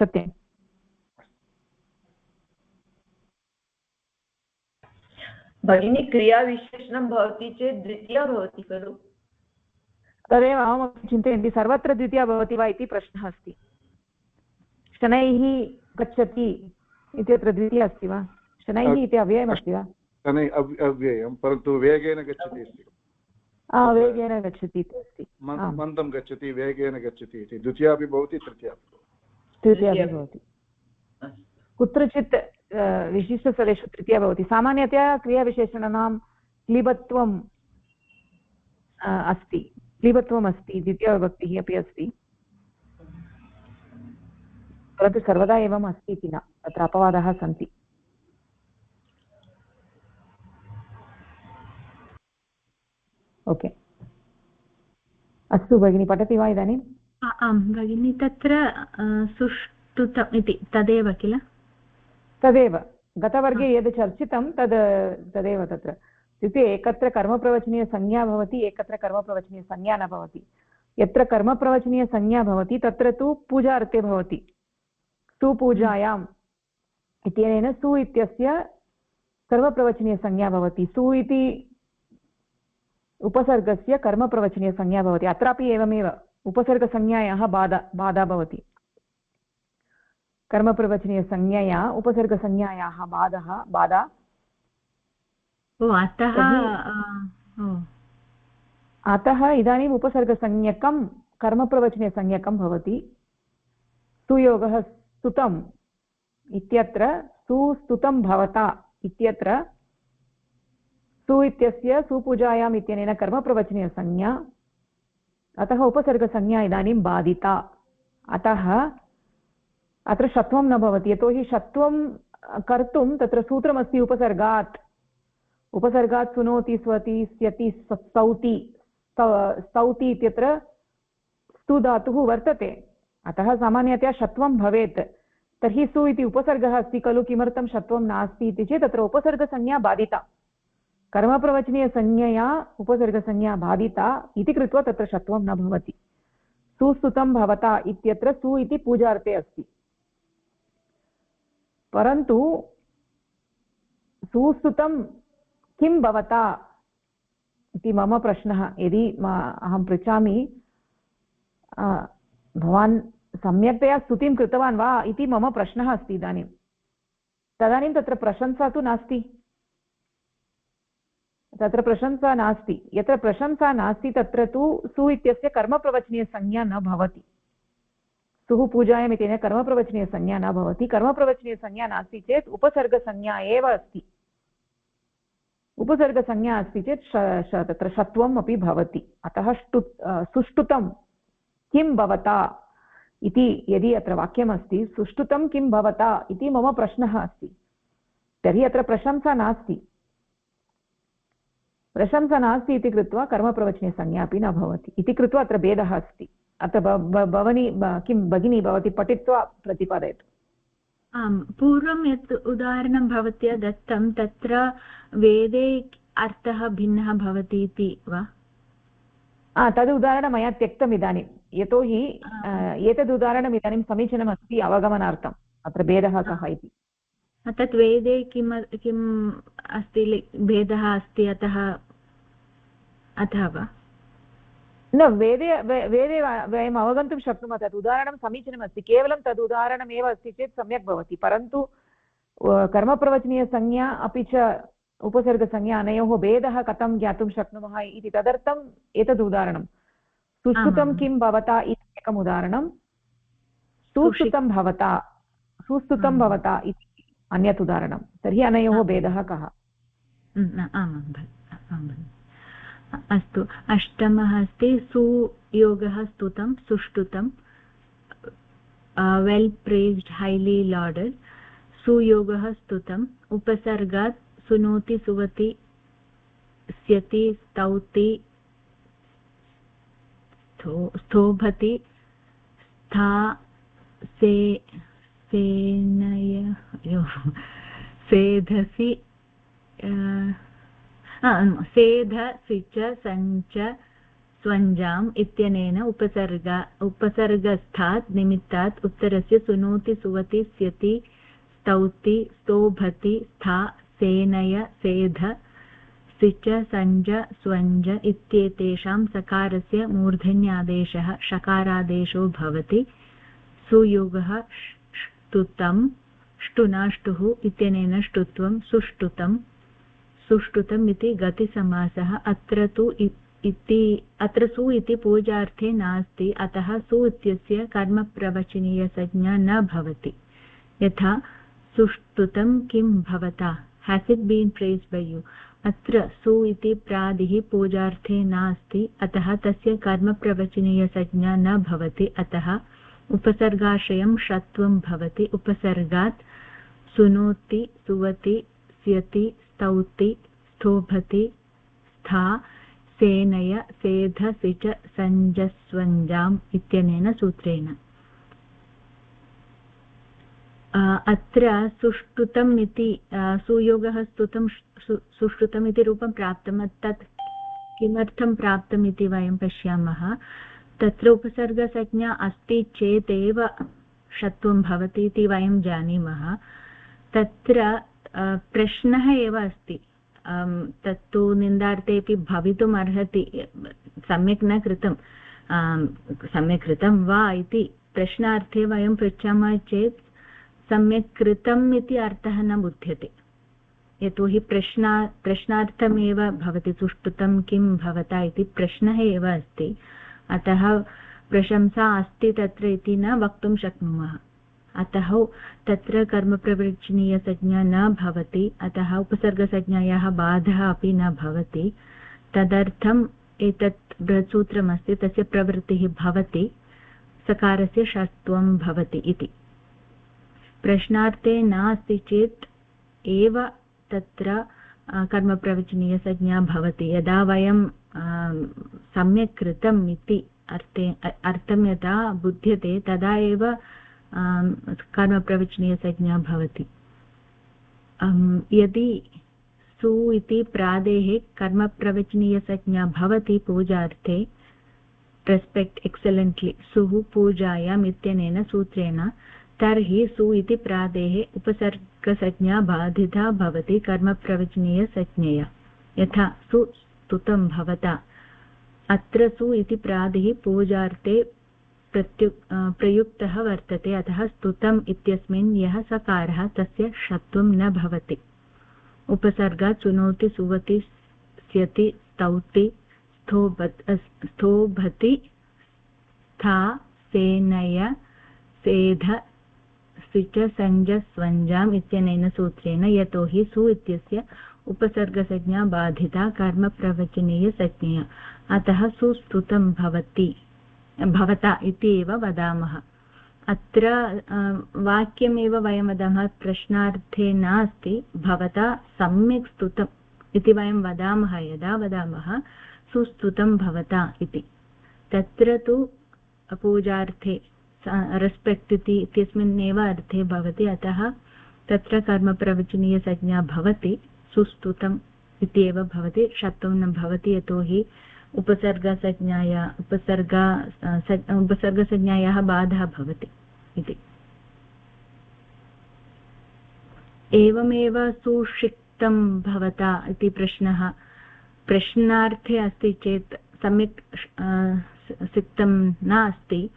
सत्यम्। भगिनी क्रियाविशेषणं भवति चेत् द्वितीया भवति खलु? तदेव अहमपि चिन्तयन्ति, सर्वत्र द्वितीया भवति वा इति प्रश्नः अस्ति। शनैः गच्छति इत्यत्र द्वितीया अस्ति वा? शनैः इति अव्ययमस्ति वा? अव्ययं, परन्तु वेगेन गच्छति अस्ति। वेगेन गच्छति इति अस्ति, मन्दं गच्छति, वेगेन गच्छति इति द्वितीया अपि भवति, तृतीया अपि भवति। कुत्रचित् विशिष्टस्थलेषु तृतीया भवति। सामान्यतया क्रियाविशेषणानां क्लीबत्वम् अस्ति, द्वितीयाविभक्तिः अपि अस्ति, परन्तु सर्वदा एवम् अस्ति इति न, तत्र अपवादाः सन्ति। ओके, अस्तु भगिनी, पठति वा इदानीम्? आं भगिनी, तत्र सुष्ठुतम् इति तदेव किल? तदेव गतवर्गे यद् चर्चितं तदेव तत्र। इत्युक्ते एकत्र कर्मप्रवचनीयसंज्ञा भवति, एकत्र कर्मप्रवचनीयसंज्ञा न भवति। यत्र कर्मप्रवचनीयसंज्ञा भवति तत्र तु पूजार्थे भवति, सुपूजायाम् इत्यनेन सु इत्यस्य कर्मप्रवचनीयसंज्ञा भवति, सु इति उपसर्गस्य कर्मप्रवचनीयसंज्ञा भवति। अत्रापि एवमेव उपसर्गसंज्ञायाः बाधा भवति, कर्मप्रवचनीयसंज्ञया उपसर्गसंज्ञायाः बाधा। अतः इदानीम् उपसर्गसंज्ञकं कर्मप्रवचनीयसंज्ञकं भवति। सुयोगः स्तुतम् इत्यत्र सुस्तुतं भवता इत्यत्र सु इत्यस्य सुपूजायाम् इत्यनेन कर्मप्रवचनीयसंज्ञा, अतः उपसर्गसंज्ञा इदानीं बाधिता। अतः अत्र षत्वं न भवति, यतोहि षत्वं कर्तुं तत्र सूत्रमस्ति उपसर्गात् सुनोति, स्वति, स्यति, स्तौति, स्तौति इत्यत्र स्तु धातुः वर्तते। अतः सामान्यतया षत्वं भवेत्। तर्हि सु इति उपसर्गः अस्ति खलु, किमर्थं षत्वं नास्ति इति चेत् तत्र उपसर्गसंज्ञा बाधिता, कर्मप्रवचनीयसंज्ञया उपसर्गसंज्ञा बाधिता इति कृत्वा तत्र षत्वं न भवति। सुस्तुतं भवता इत्यत्र सु इति पूजार्थे अस्ति, परन्तु सुस्तुतं किं भवता इति मम प्रश्नः। यदि अहं पृच्छामि भवान् सम्यक्तया स्तुतिं कृतवान् वा इति मम प्रश्नः अस्ति इदानीं, तदानीं तत्र प्रशंसा तु नास्ति, तत्र प्रशंसा नास्ति। यत्र प्रशंसा नास्ति तत्र तु सु इत्यस्य कर्मप्रवचनीयसंज्ञा न भवति। सुः पूजायाम् इत्यनेन कर्मप्रवचनीयसंज्ञा न भवति। कर्मप्रवचनीयसंज्ञा नास्ति चेत् उपसर्गसंज्ञा एव अस्ति, उपसर्गसंज्ञा अस्ति चेत् तत्र षत्वम् अपि भवति। अतः सुष्ठुतं किं भवता इति यदि अत्र वाक्यमस्ति, सुष्ठुतं किं भवता इति मम प्रश्नः अस्ति, तर्हि अत्र प्रशंसा नास्ति। प्रशंसा नास्ति इति कृत्वा कर्मप्रवचनीयसंज्ञा अपि न भवति इति कृत्वा अत्र भेदः अस्ति। अत्र किं भगिनी भवती पठित्वा प्रतिपादयतु। आम्, पूर्वं यत् उदाहरणं भवत्या दत्तं तत्र वेदे अर्थः भिन्नः भवति इति वा? तद् उदाहरणं मया त्यक्तम् इदानीं, यतोहि एतद् उदाहरणम् इदानीं समीचीनमस्ति अवगमनार्थम्, अत्र भेदः कः इति। तत् वेदे किम् अस्ति, भेदः अस्ति अतः वा? न, वेदे वयम् अवगन्तुं शक्नुमः। तत् उदाहरणं समीचीनमस्ति, केवलं तद् उदाहरणमेव अस्ति चेत् सम्यक् भवति, परन्तु कर्मप्रवचनीयसंज्ञा अपि च उपसर्गसंज्ञा अनयोः भेदः कथं ज्ञातुं शक्नुमः इति तदर्थम् एतद् उदाहरणं। सुस्तुतं किं भवता इति एकम् उदाहरणं, सुस्तुतं भवता इति अन्यत् उदाहरणं तर्हि अनयोः भेदः कः? आमाम् अस्तु अष्टमः अस्ति सुयोगः स्तुतं सुष्टुतं वेल् प्रेस्ड् हैली लार्डेड् सुयोगः स्तुतम् उपसर्गात् सुनोति सुवति स्यति स्तौति स्तोभति स्था सेनय सेधसि सेधसि च सञ्च स्वञ्जाम् इत्यनेन उपसर्गस्थात् निमित्तात् उत्तरस्य सुनोति सुवति स्यति स्तौति स्तोभति स्था सेनय सेध सिच सञ्ज स्वञ्ज इत्येतेषां सकारस्य मूर्धन्यादेशः षकारादेशो भवति सुयोगः ष्टुतं ष्टुनाष्टुः इत्यनेन ष्टुत्वं सुष्टुतं सुष्टुतम् इति गतिसमासः अत्र सु इति पूजार्थे नास्ति अतः सु इत्यस्य कर्मप्रवचनीयसंज्ञा न भवति यथा सुष्टुतं किं भवता has it been praised by you अत्र सु इति प्रादिः पूजार्थे नास्ति अतः तस्य कर्मप्रवचनीयसंज्ञा न भवति अतः उपसर्गाश्रयं षत्वं भवति उपसर्गात् सुनोति सुवति स्यति स्तौति स्तोभति स्था सेनय सेध सिच सञ्जस्वञ्जाम् इत्यनेन सूत्रेण अत्र सुष्टुतम् इति सुयोगः स्तुतं सुष्टुतम् इति रूपं प्राप्तं तत् किमर्थं प्राप्तम् इति वयं पश्यामः तत्र उपसर्गसंज्ञा अस्ति चेत् एव षत्वं भवति इति वयं जानीमः तत्र प्रश्नः एव अस्ति तत्तु निन्दार्थेपि भवितुम् अर्हति सम्यक् न कृतं सम्यक् कृतं वा इति प्रश्नार्थे वयं पृच्छामः चेत् सम्यक् कृतम् इति अर्थः न बुध्यते यतोहि प्रश्नार्थमेव भवति सुष्टुतं किं भवता इति प्रश्नः एव अस्ति अतः प्रशंसा अस्ति तत्र इति न वक्तुं शक्नुमः अतः तत्र कर्मप्रवचनीयसंज्ञा न भवति अतः उपसर्गसंज्ञायाः बाधः अपि न भवति तदर्थम् एतत् बृहत्सूत्रमस्ति तस्य प्रवृत्तिः भवति सकारस्य षत्वं भवति इति प्रश्नार्थे नास्ति चेत् एव तत्र कर्मप्रवचनीयसंज्ञा भवति यदा वयं सम्यक् कृतम् इति अर्थं यदा बुध्यते तदा एव कर्मप्रवचनीयसंज्ञा भवति यदि सु इति प्रादेः कर्मप्रवचनीयसंज्ञा भवति पूजार्थे रेस्पेक्ट् एक्सलेण्ट्लि सुः पूजायाम् इत्यनेन सूत्रेण तर्हि सु इति प्रादेः उपसर्गसंज्ञा बाधिता भवति कर्मप्रवचनीयसंज्ञया यथा सुस्तुतं भवता अत्र सु इति प्रादिः पूजार्थे प्रयुक्तः वर्तते अतः स्तुतम् इत्यस्मिन् यः सकारः तस्य षत्वं न भवति उपसर्गात् सुनोति सुवति स्यति स्तौति स्तोभति स्था सेनय सेध सिच सञ्ज स्वञ्जाम् इत्यनेन सूत्रेण यतोहि सु इत्यस्य उपसर्गसंज्ञा बाधिता कर्मप्रवचनीयसंज्ञया अतः सुस्तुतं भवता इति एव वदामः अत्र वाक्यमेव वयं वदामः प्रश्नार्थे नास्ति भवता सम्यक् स्तुतम् इति वयं वदामः यदा वदामः सुस्तुतं भवता इति तत्र तु पूजार्थे रेस्पेक्ट् इत्यस्मिन्नेव अर्थे भवति अतः तत्र कर्मप्रवचनीयसंज्ञा भवति सुस्तुतम् इत्येव भवति षत्वं न भवति यतोहि उपसर्गसंज्ञायाः बाधः भवति इति एवमेव सुषिक्तं भवता इति प्रश्नः प्रश्नार्थे अस्ति चेत् सम्यक् सिक्तं नास्ति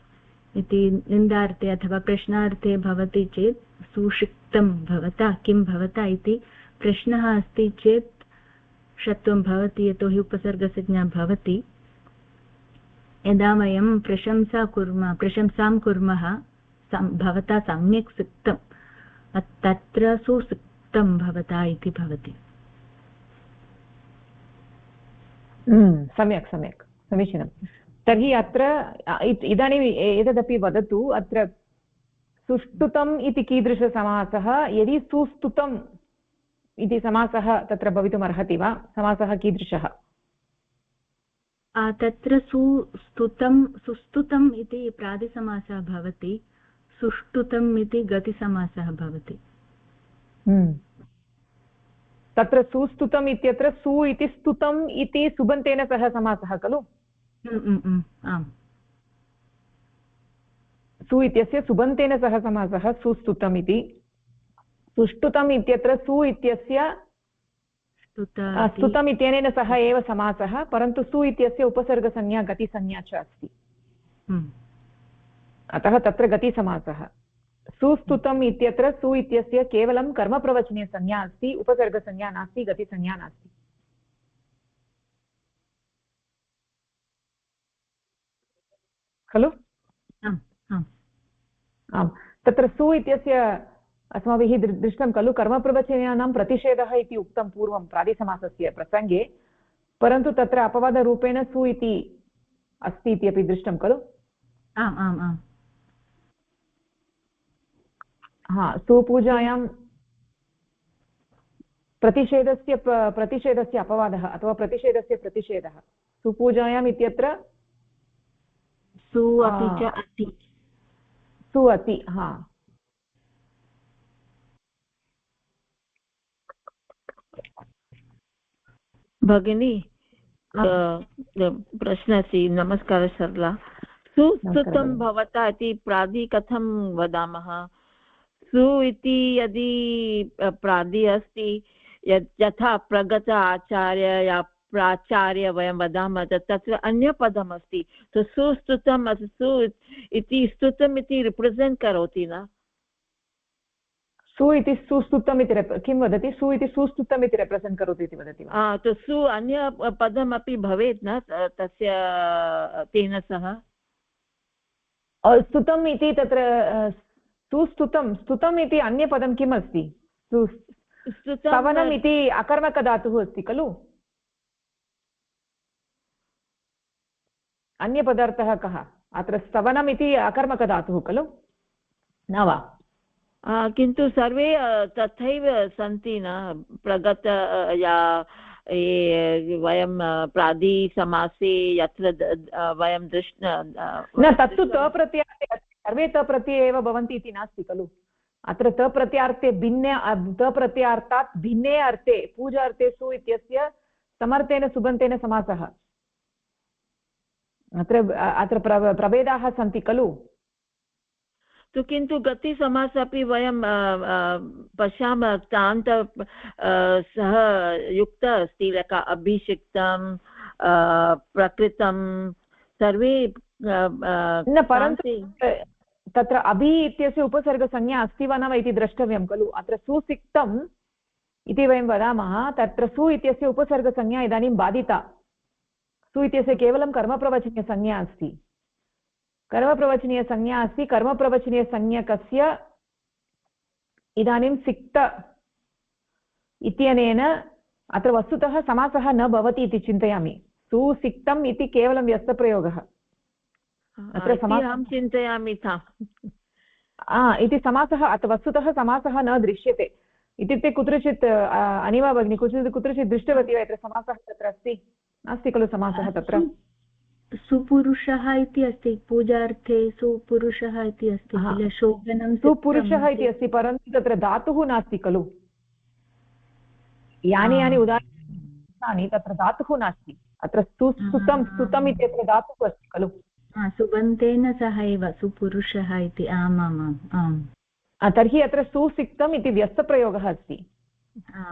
इति निन्दार्थे अथवा प्रश्नार्थे भवति चेत् सुषिक्तं भवता किं भवता इति प्रश्नः अस्ति चेत् षत्वं भवति यतोहि उपसर्गसंज्ञा भवति यदा वयं प्रशंसां कुर्मः भवता सम्यक् सिक्तं तत्र सुसिक्तं भवता इति भवति। सम्यक् सम्यक् समीचीनं। तर्हि अत्र इदानीम् एतदपि वदतु, अत्र सुष्टुतम् इति कीदृशसमासः, यदि सुस्तुतम् इति समासः तत्र भवितुमर्हति वा? समासः कीदृशः? तत्र सुस्तुतम् इति प्रादिसमासः भवति, सुष्टुतम् इति गतिसमासः भवति। तत्र सुस्तुतम् इत्यत्र सु इति स्तुतम् इति सुबन्तेन सह समासः खलु? आम्, सु इत्यस्य सुबन्तेन सह समासः सुस्तुतम् इति। सुष्टुतम् इत्यत्र सु इत्यस्य स्तुतम् इत्यनेन सह एव समासः, परन्तु सु इत्यस्य उपसर्गसंज्ञा गतिसंज्ञा च अस्ति, अतः तत्र गतिसमासः। सुस्तुतम् इत्यत्र सु इत्यस्य केवलं कर्मप्रवचनीयसंज्ञा अस्ति, उपसर्गसंज्ञा नास्ति, गतिसंज्ञा नास्ति। खलु? आम्, तत्र सु इत्यस्य अस्माभिः दृष्टं खलु, कर्मप्रवचनीयानां प्रतिषेधः इति उक्तं पूर्वं प्रादिसमासस्य प्रसङ्गे, परन्तु तत्र अपवादरूपेण सु इति अस्ति इत्यपि दृष्टं खलु? आम् आम् आम्। सुपूजायां प्रतिषेधस्य अपवादः अथवा प्रतिषेधस्य प्रतिषेधः सुपूजायाम् इत्यत्र सु अपि च अति, सु अति। भगिनी प्रश्नः अस्ति। नमस्कारः सरला। सुस्तुतं भवता इति प्रादि कथं वदामः? सु इति यदि प्रादि अस्ति, यथा प्रगत आचार्य या प्राचार्य वयं वदामः, तत्र अन्यपदम् अस्ति। सुस्तुतं सु इति स्तुतम् इति रिप्रेसेण्ट् करोति न? सु इति सुस्तुतम् इति किं वदति? सु इति सुस्तुतम् इति रेप्रेसेण्ट् करोति इति वदति वा? सु अन्य पदमपि भवेत् न तस्य तेन सह? स्तुतम् इति तत्र स्तुतम् इति अन्यपदं किम् अस्ति? स्तवनम् इति अकर्मकधातुः अस्ति खलु? अन्यपदार्थः कः? अत्र स्तवनम् इति अकर्मकधातुः खलु, न वा? किन्तु सर्वे तथैव सन्ति न? प्रगत या वयं प्रादिसमासे यत्र वयं न, तत्तु तप्रत्ययार्थे, सर्वे तप्रत्यये एव भवन्ति इति नास्ति खलु। अत्र तप्रत्ययार्थे तप्रत्ययार्थात् भिन्ने अर्थे पूजार्थे सु इत्यस्य समर्थेन सुबन्तेन समासः। अत्र प्रभेदाः सन्ति खलु। किन्तु गतिसमास अपि वयं पश्यामः, तान्त सह युक्त अस्ति, अभिषिक्तं प्रकृतं सर्वे न, परन्तु तत्र अभि इत्यस्य उपसर्गसंज्ञा अस्ति वा न वा इति द्रष्टव्यं खलु। अत्र सुसिक्तम् इति वयं वदामः, तत्र सु इत्यस्य उपसर्गसंज्ञा इदानीं बाधिता। सु इत्यस्य केवलं कर्मप्रवचनीयसंज्ञा अस्ति, कर्मप्रवचनीयसंज्ञा अस्ति। कर्मप्रवचनीयसंज्ञकस्य इदानीं सिक्त इत्यनेन अत्र वस्तुतः समासः न भवति इति चिन्तयामि। सुसिक्तम् इति केवलं व्यस्तप्रयोगः, अत्र अहं चिन्तयामि इति समासः अत्र वस्तुतः समासः न दृश्यते। इत्युक्ते कुत्रचित् अनिमा भगिनी कुत्रचित् दृष्टवती वा यत्र समासः तत्र अस्ति? नास्ति खलु समासः तत्र। सुपुरुषः इति अस्ति, पूजार्थे सुपुरुषः इति अस्ति किल, शोभनं सुपुरुषः इति अस्ति, परन्तु तत्र धातुः नास्ति खलु। यानि यानि उदाहरणानि तत्र धातुः नास्ति। अत्र स्तुतम् इत्यत्र धातुः अस्ति खलु। सुबन्तेन सह एव सुपुरुषः इति। आमामाम्। तर्हि अत्र सुसिक्तम् इति व्यस्तप्रयोगः अस्ति।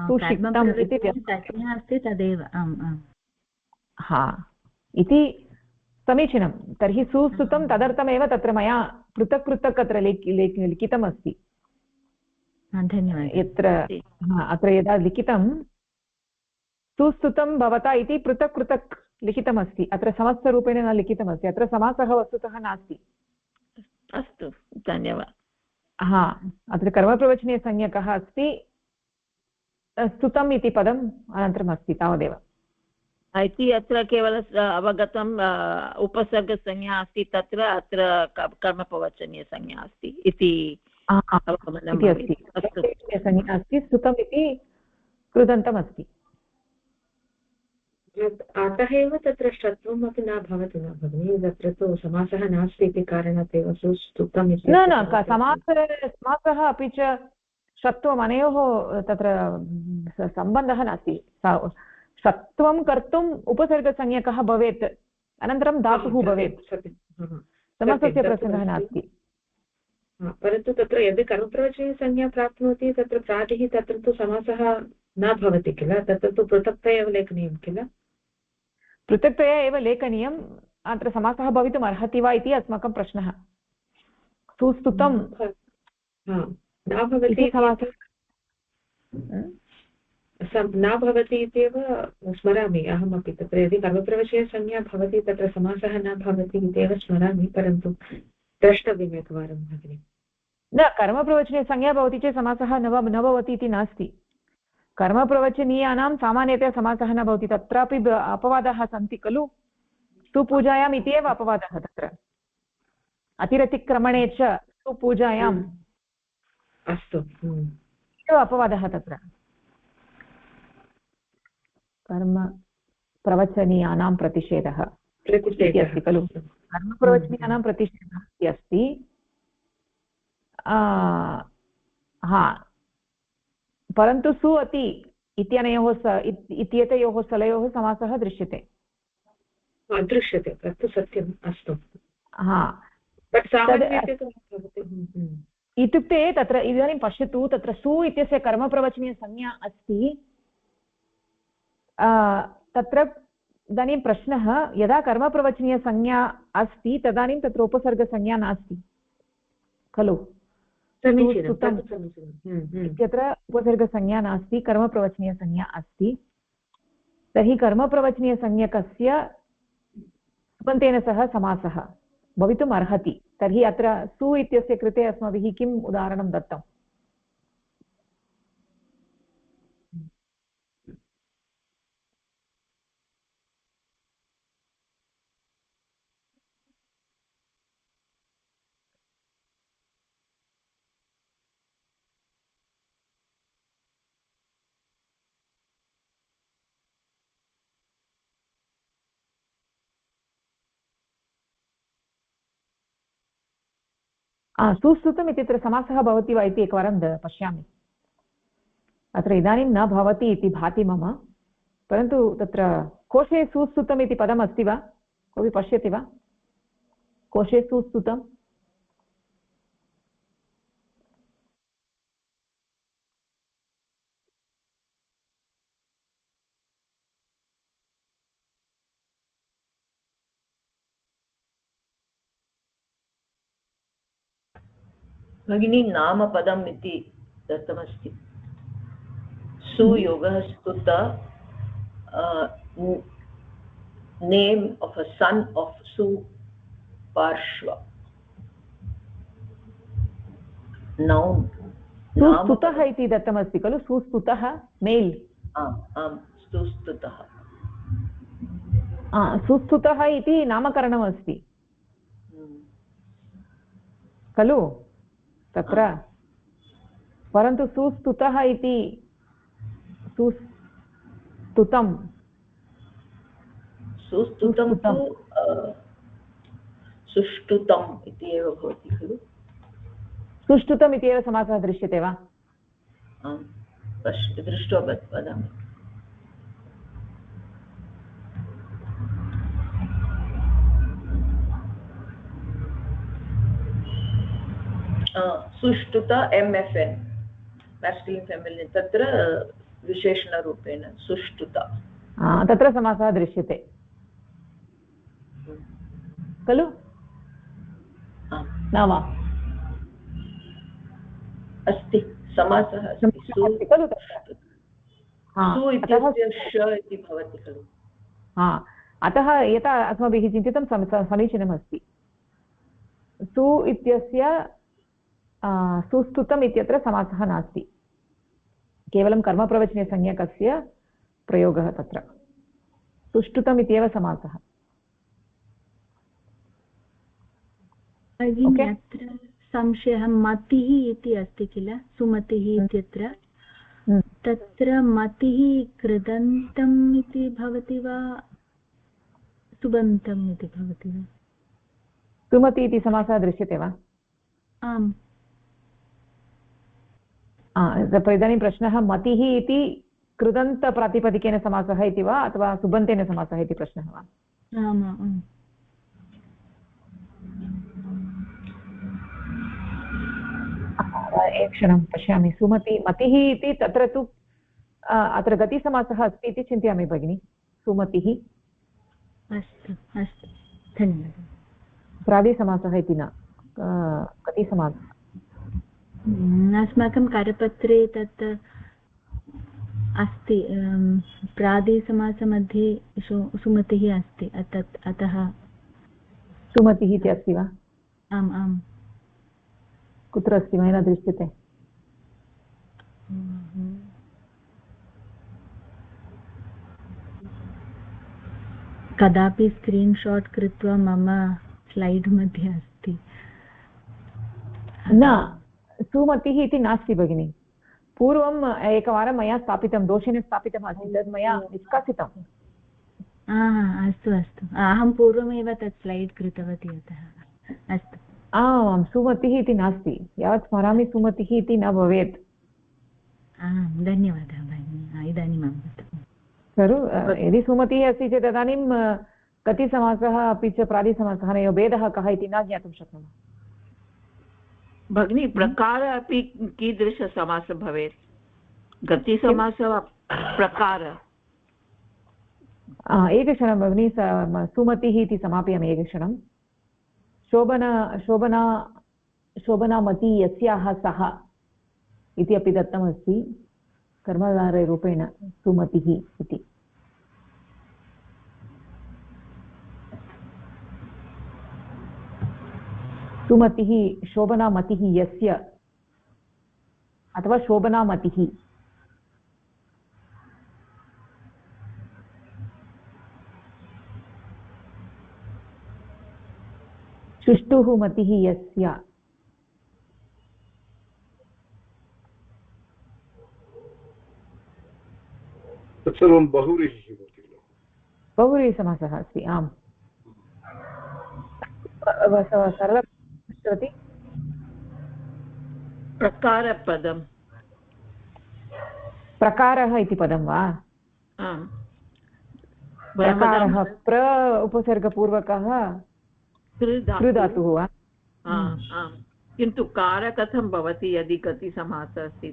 सुसिक्तम् इति अस्ति तदेव। इति समीचीनं। तर्हि सुस्तुतं तदर्थमेव तत्र मया पृथक् पृथक् अत्र लिखितमस्ति। धन्यवादः। अत्र यदा लिखितं सुस्तुतं भवता इति पृथक् पृथक् लिखितमस्ति, अत्र समस्तरूपेण न लिखितमस्ति। अत्र समासः वस्तुतः नास्ति। अस्तु, धन्यवादः। हा अत्र कर्मप्रवचनीयसंज्ञकः अस्ति स्तुतम् इति पदम् अनन्तरम् अस्ति तावदेव इति अत्र केवलं अवगतम् उपसर्गसंज्ञा अस्ति तत्र अत्र कर्मप्रवचनीयसंज्ञा अस्ति इति अवगमनम् अस्ति संज्ञा अस्ति स्तुतम् इति कृदन्तम् अस्ति अतः एव तत्र षत्वम् अपि न भवति न भगिनि तत्र तु समासः नास्ति इति कारणात् एव सुस्तुतम् इति न समासः अपि च षत्वम् अनयोः तत्र सम्बन्धः नास्ति षत्वं कर्तुम् उपसर्गसंज्ञकः भवेत् अनन्तरं धातुः भवेत् समासस्य प्रसङ्गः नास्ति परन्तु तत्र यदि कर्मप्रवचनीयसंज्ञा प्राप्नोति तत्र प्रातिः तत्र तु समासः न भवति किल तत्र तु पृथक्तया एव लेखनीयं किल पृथक्तया एव लेखनीयम् अत्र समासः भवितुम् अर्हति वा इति अस्माकं प्रश्नः सुस्तुतं न भवति न भवति इत्येव स्मरामि अहमपि तत्र यदि कर्मप्रवचनीयसंज्ञा भवति तत्र समासः न भवति इत्येव स्मरामि परन्तु द्रष्टव्यम् एकवारं भगिनि न कर्मप्रवचनीयसंज्ञा भवति चेत् समासः न भवति इति नास्ति कर्मप्रवचनीयानां सामान्यतया समासः न भवति तत्रापि अपवादाः सन्ति खलु सुपूजायाम् इति एव अपवादः तत्र अतिरतिक्रमणे च सुपूजायाम् अस्तु एव अपवादः तत्र कर्मप्रवचनीयानां प्रतिषेधः अस्ति खलु कर्मप्रवचनीयानां प्रतिषेधः अस्ति हा परन्तु सु अति इत्यनयोः इत्येतयोः स्थलयोः समासः दृश्यते तत्तु सत्यम् अस्तु हा इत्युक्ते तत्र इदानीं पश्यतु तत्र सु इत्यस्य कर्मप्रवचनीयसंज्ञा अस्ति तत्र इदानीं प्रश्नः यदा कर्मप्रवचनीयसंज्ञा अस्ति तदानीं तत्र उपसर्गसंज्ञा नास्ति खलु इत्यत्र उपसर्गसंज्ञा नास्ति कर्मप्रवचनीयसंज्ञा अस्ति तर्हि कर्मप्रवचनीयसंज्ञकस्य सुबन्तेन सह समासः भवितुम् अर्हति तर्हि अत्र सु इत्यस्य कृते अस्माभिः किम् उदाहरणं दत्तम् सुस्तुतम् इत्यत्र समासः भवति वा इति एकवारं पश्यामि अत्र इदानीं न भवति इति भाति मम परन्तु तत्र कोशे सुस्तुतम् इति पदम् अस्ति वा कोऽपि पश्यति वा कोशे सुस्तुतम् भगिनी नामपदम् इति दत्तमस्ति सुयोगः स्तुत नेम् आफ् अ सन् आफ् सु पार्श्व नौन् सुस्तुतः इति दत्तमस्ति खलु सुस्तुतः मेल् आम् सुस्तुतः सुस्तुतः इति नामकरणमस्ति खलु तत्र परन्तु सुस्तुतः इति सुस्तुतं सुष्टुतम् इति एव भवति खलु सुष्टुतम् इति एव समासः दृश्यते वा आम् दृष्ट्वा वदामि सुष्टुत MFN मैस्कुलिन् फेमिनिन् तत्र विशेषणरूपेण सुष्टुत तत्र समासः दृश्यते खलु न वा अस्ति समासः अस्ति खलु सु इत्यस्य श इति भवति खलु अतः यथा अस्माभिः चिन्तितं समीचीनमस्ति सु इत्यस्य सुस्तुतम् इत्यत्र समासः नास्ति, केवलं कर्मप्रवचने प्रयोगः तत्र। सुष्ठुतम् इत्येव समासः। अत्र संशयः मतिः इति अस्ति किल, सुमतिः इत्यत्र, तत्र मतिः कृदन्तम् इति भवति वा सुबन्तम् इति भवति वा? सुमति इति समासः दृश्यते वा? आम्। इदानीं प्रश्नः मतिः इति कृदन्तप्रातिपदिकेन समासः इति वा अथवा सुबन्तेन समासः इति प्रश्नः वा? आम्। एकक्षणं पश्यामि। मतिः इति तत्र तु अत्र गतिसमासः अस्ति इति चिन्तयामि भगिनि। सुमतिः अस्तु अस्तु, धन्यवादः। प्रादिसमासः इति न, गतिसमासः। अस्माकं करपत्रे तत् अस्ति, प्रादिसमासमध्ये सुमतिः अस्ति, अतः सुमतिः इति अस्ति वा? आम् आम्। कुत्र अस्ति, मया न दृश्यते। कदापि स्क्रीन्शाट् कृत्वा मम स्लैड् मध्ये अस्ति। न, सुमतिः इति नास्ति भगिनि। पूर्वम् एकवारं मया स्थापितं, दोषेण स्थापितम् आसीत्, तद् मया निष्कासितम्। अस्तु अस्तु, अहं पूर्वमेव तत् स्लैड् कृतवती, अतः अस्तु। आम्, सुमतिः इति नास्ति, यावत् स्मरामि सुमतिः इति न भवेत्। धन्यवादः भगिनि, इदानीम् अवगतम्। खलु, यदि सुमतिः अस्ति चेत् तदानीं गतिसमासः अपि च प्रादिसमासः नयोः भेदः कः इति न ज्ञातुं शक्नुमः। भगिनी, प्रकार अपि कीदृशसमासः भवेत्? गतिसमासः प्रकार? एकक्षणं भगिनि, सुमतिः इति समापयामि एकक्षणं। शोभनामती यस्याः सः इति अपि दत्तमस्ति कर्मधारयरूपेण, सुमतिः इति। सुमतिः शोभनामतिः यस्य अथवा शोभनामतिः। सुष्ठुः मतिः यस्य। तत्सर्वं बहुव्रीहिः भवति खलु? बहुव्रीहिसमासः अस्ति, आम्। सरलं पृच्छति। प्रकारपदं, प्रकारः इति पदं वा? प्रकारः प्र उपसर्गपूर्वकः कृधातुः वा? किन्तु कार कथं भवति यदि गतिसमासः अस्ति?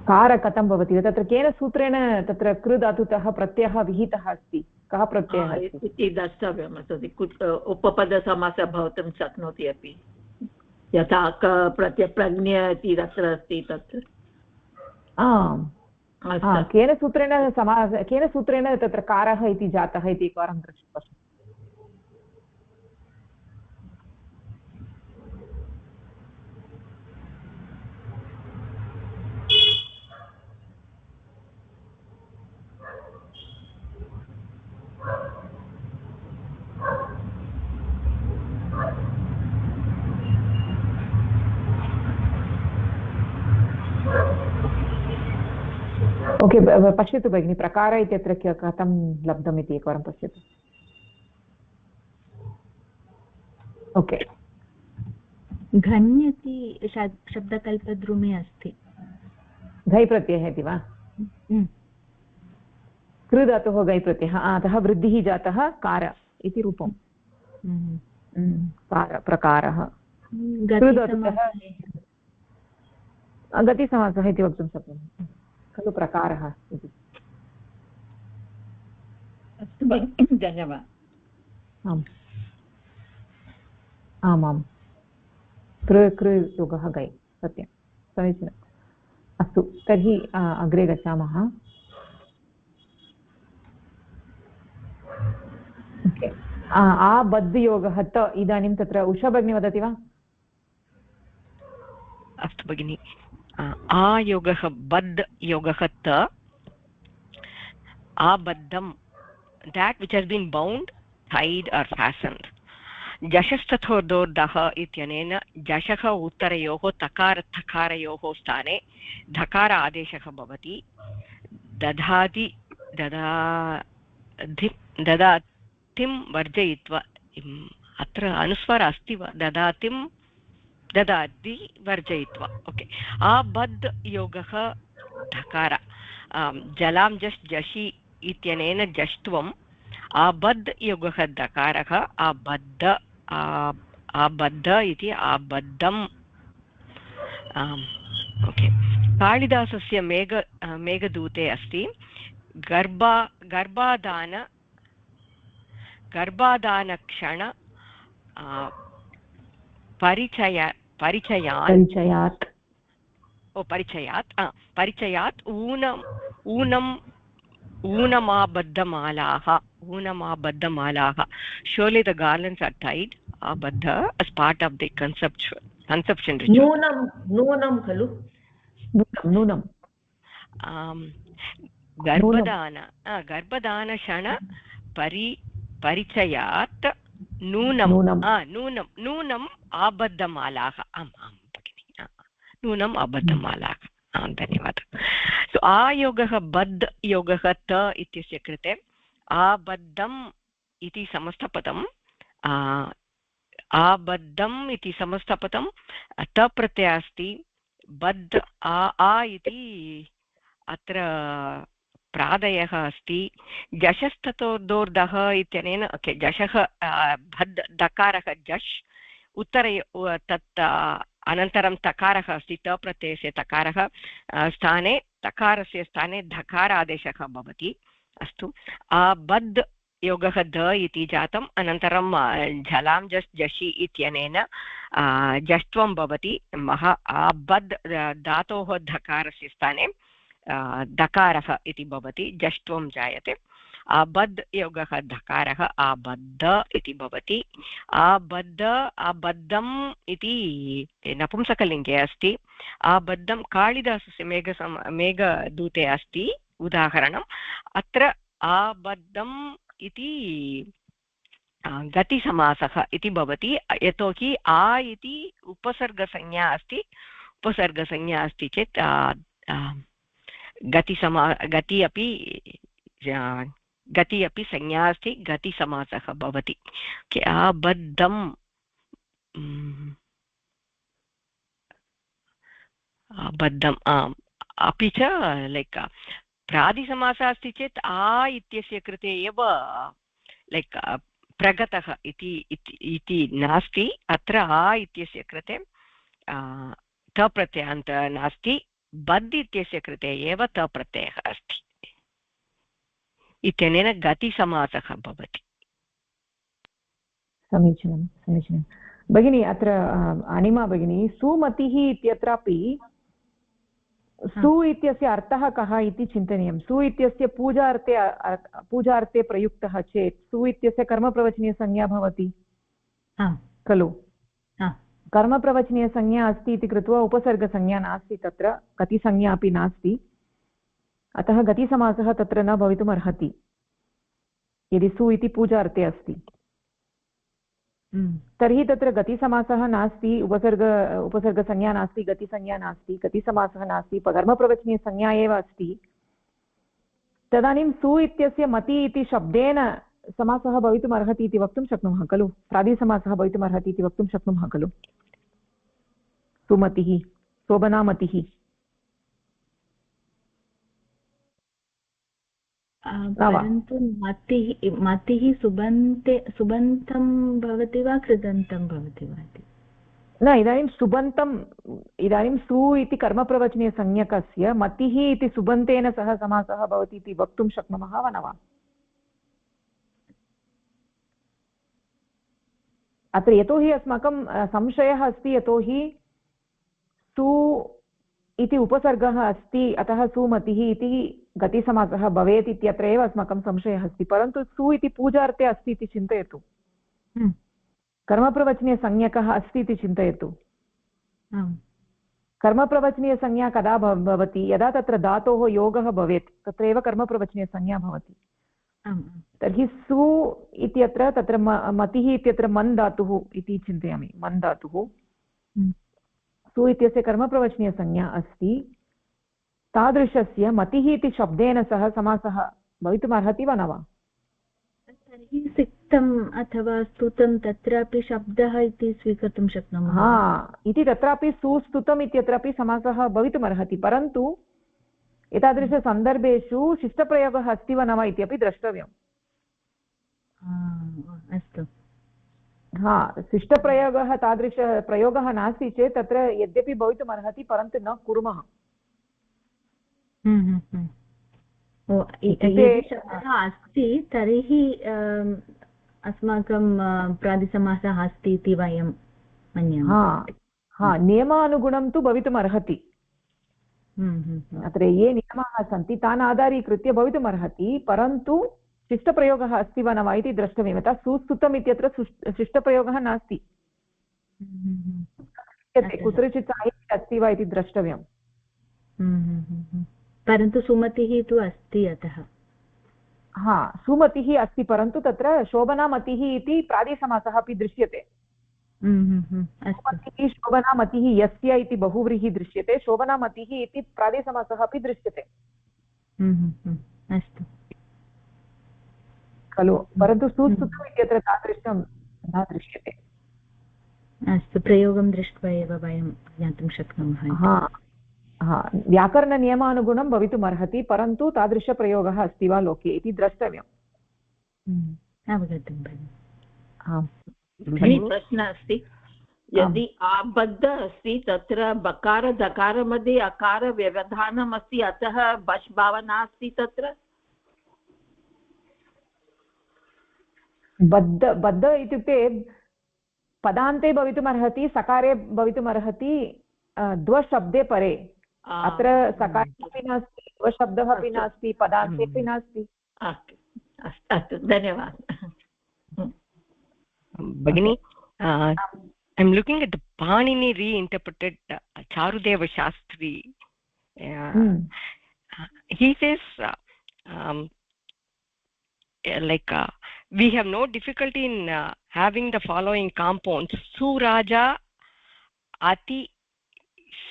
कार कथं भवति? तत्र केन सूत्रेण तत्र कृधातुतः प्रत्ययः विहितः अस्ति? कः प्रत्ययः इति द्रष्टव्यम् अस्ति। उपपदसमासः भवितुं शक्नोति अपि, यथा प्रत्ययप्रज्ञ इति तत्र अस्ति तत्। आम्, केन सूत्रेण तत्र कारः इति जातः इति एकवारं पश्यतु। ओके, पश्यतु भगिनि, प्रकार इत्यत्र कथं लब्धम् इति एकवारं पश्यतु। ओके, घन् इति शब्दकल्पद्रुमे अस्ति। घै प्रत्ययः इति वा? कृ धातुः घै प्रत्ययः, अतः वृद्धिः जातः कार इति रूपं। कार, प्रकारः। गतिसमासः इति वक्तुं शक्नुमः खलु, प्रकारः इति। अस्तु भगिनि, धन्यवादः। आम् आमां, कृ योगः गै, सत्यं, समीचीनम्। अस्तु, तर्हि अग्रे गच्छामः। ओके, आबद्धयोगः त, इदानीं तत्र उषा भगिनी वदति वा? अस्तु भगिनि आयोगः बद् योगः त आबद्धं that which has been bound tied or fastened जशस्तथोर्दोर्दः इत्यनेन जशः उत्तरयोः तकारथकारयोः स्थाने धकार आदेशः भवति दधाति ददातिं वर्जयित्वा अत्र अनुस्वार अस्ति वा ददातिं ददाति वर्जयित्वा ओके आबद्ध योगः धकार जलां जश् जषि इत्यनेन जष्ट्वम् आबद्ध योगः दकारः आबद्ध इति आबद्धम् ओके कालिदासस्य मेघदूते अस्ति गर्भाधानक्षण परिचयात् ऊनमाबद्धमालाः surely the garlands are tied abadha as part of the conception ritual नूनं खलु नूनं गर्भदानक्षण परिचयात् नूनम् आबद्धमालाः आम् भगिनि नूनम् आबद्धमालाः धन्यवादः सो आयोगः बद् योगः त इत्यस्य कृते आबद्धम् इति समस्तपदम् आबद्धम् इति समस्तपदं त प्रत्ययः अस्ति बद् आ इति अत्र प्रादयः अस्ति जशस्ततोर्दोर्दः इत्यनेन ओके जशः भद् दकारः जश् उत्तरे तत् अनन्तरं तकारः अस्ति त प्रत्ययस्य तकारः स्थाने तकारस्य स्थाने धकार आदेशः भवति अस्तु आबद् योगः द इति जातम् अनन्तरं झलां जस् जषि इत्यनेन जष्ट्वं भवति आबद् धातोः धकारस्य स्थाने दकारः इति भवति जष्ट्वं जायते आबद्ध योगः धकारः आबद्ध इति भवति आबद्धम् इति नपुंसकलिङ्गे अस्ति आबद्धं कालिदासस्य मेघदूते अस्ति उदाहरणम् अत्र आबद्धम् इति गतिसमासः इति भवति यतोहि आ इति उपसर्गसंज्ञा अस्ति चेत् गति अपि संज्ञा अस्ति गतिसमासः भवति आबद्धम् आबद्धम् अपि च लैक् प्रादिसमासः अस्ति चेत् आ इत्यस्य कृते एव लैक् प्रगतः इति नास्ति अत्र आ इत्यस्य कृते त प्रत्ययान्त नास्ति बद् इत्यस्य कृते एव त प्रत्ययः अस्ति इत्यनेन गतिसमासः भवति समीचीनं भगिनी अत्र अनिमा भगिनी सुमतिः इत्यत्रापि सु इत्यस्य अर्थः कः इति चिन्तनीयं सु इत्यस्य पूजार्थे प्रयुक्तः चेत् सु इत्यस्य कर्मप्रवचनीयसंज्ञा भवति खलु कर्मप्रवचनीयसंज्ञा अस्ति इति कृत्वा उपसर्गसंज्ञा नास्ति तत्र गतिसंज्ञा अपि नास्ति अतः गतिसमासः तत्र न भवितुम् अर्हति यदि सु इति पूजार्थे अस्ति तर्हि तत्र गतिसमासः नास्ति उपसर्गसंज्ञा नास्ति गतिसंज्ञा नास्ति गतिसमासः नास्ति कर्मप्रवचनीयसंज्ञा एव अस्ति तदानीं सु इत्यस्य मति इति शब्देन समासः भवितुम् अर्हति इति वक्तुं शक्नुमः खलु प्रादिसमासः भवितुम् अर्हति इति वक्तुं शक्नुमः खलु सुमतिः शोभनामतिः परन्तु मतिः सुबन्तं भवति वा कृदन्तं भवति वा इति न इदानीं सु इति कर्मप्रवचनीयसंज्ञकस्य मतिः इति सुबन्तेन सह समासः भवति इति वक्तुं शक्नुमः वा न वा अत्र यतोहि अस्माकं संशयः अस्ति यतोहि सु इति उपसर्गः अस्ति अतः सुमतिः इति गतिसमासः भवेत् इत्यत्र एव अस्माकं संशयः अस्ति परन्तु सु इति पूजार्थे अस्ति इति चिन्तयतु कर्मप्रवचनीयसंज्ञकः अस्ति इति चिन्तयतु कर्मप्रवचनीयसंज्ञा कदा भवति? यदा तत्र धातोः योगः भवेत् तत्रैव कर्मप्रवचनीयसंज्ञा भवति। तर्हि सु इत्यत्र तत्र मतिः इत्यत्र मन् धातुः इति चिन्तयामि, मन् धातुः। सु इत्यस्य कर्मप्रवचनीयसंज्ञा अस्ति। तादृशस्य मतिः इति शब्देन सह समासः भवितुमर्हति वा न वा? तर्हि सिक्तम् अथवा स्तुतं तत्रापि शब्दः इति स्वीकर्तुं शक्नुमः। इति तत्रापि सुस्तुतम् इत्यत्रापि समासः भवितुमर्हति, परन्तु एतादृशसन्दर्भेषु शिष्टप्रयोगः अस्ति वा न वा इत्यपि द्रष्टव्यम्। अस्तु। शिष्टप्रयोगः तादृशप्रयोगः नास्ति चेत् तत्र यद्यपि भवितुमर्हति परन्तु न कुर्मः। शब्दः अस्ति तर्हि अस्माकं प्रातिसमासः अस्ति इति वयं मन्यामः। नियमानुगुणं तु भवितुमर्हति। अत्र ये नियमाः सन्ति तान् आधारीकृत्य भवितुमर्हति, परन्तु शिष्टप्रयोगः अस्ति वा न वा इति द्रष्टव्यं। यथा सुस्तुतम् इत्यत्र शिष्टप्रयोगः नास्ति, कुत्रचित् साहित्ये अस्ति वा इति द्रष्टव्यम्। परन्तु सुमतिः तु अस्ति अतः। सुमतिः अस्ति, परन्तु तत्र शोभनामतिः इति प्रादिसमासः अपि दृश्यते। शोभनामतिः यस्य इति बहुव्रीहि दृश्यते, शोभनामतिः इति प्रादिसमासः अपि दृश्यते अस्तु खलु, परन्तु सुस्तुतम् इत्यत्र तादृशं न दृश्यते। अस्तु, प्रयोगं दृष्ट्वा एव वयं ज्ञातुं शक्नुमः। व्याकरणनियमानुगुणं भवितुमर्हति, परन्तु तादृशप्रयोगः अस्ति वा लोके इति द्रष्टव्यम्। अवगतं भगिनि। प्रश्नः अस्ति, यदि आबद्ध अस्ति तत्र बकार दकार मध्ये अकार व्यवधानम् अस्ति, अतः बश् भावना अस्ति तत्र। बद्ध इत्युक्ते पदान्ते भवितुमर्हति, सकारे भवितुमर्हति, द्वशब्दे परे। अत्र सकारे अपि नास्ति, स्वशब्दः अपि नास्ति, पदान्ते अपि नास्ति। अस्तु, धन्यवादः भगिनी। I'm looking at the Panini reinterpreted Charudeva Shastri. He says we have no difficulty in having the following compounds: Suraja, Ati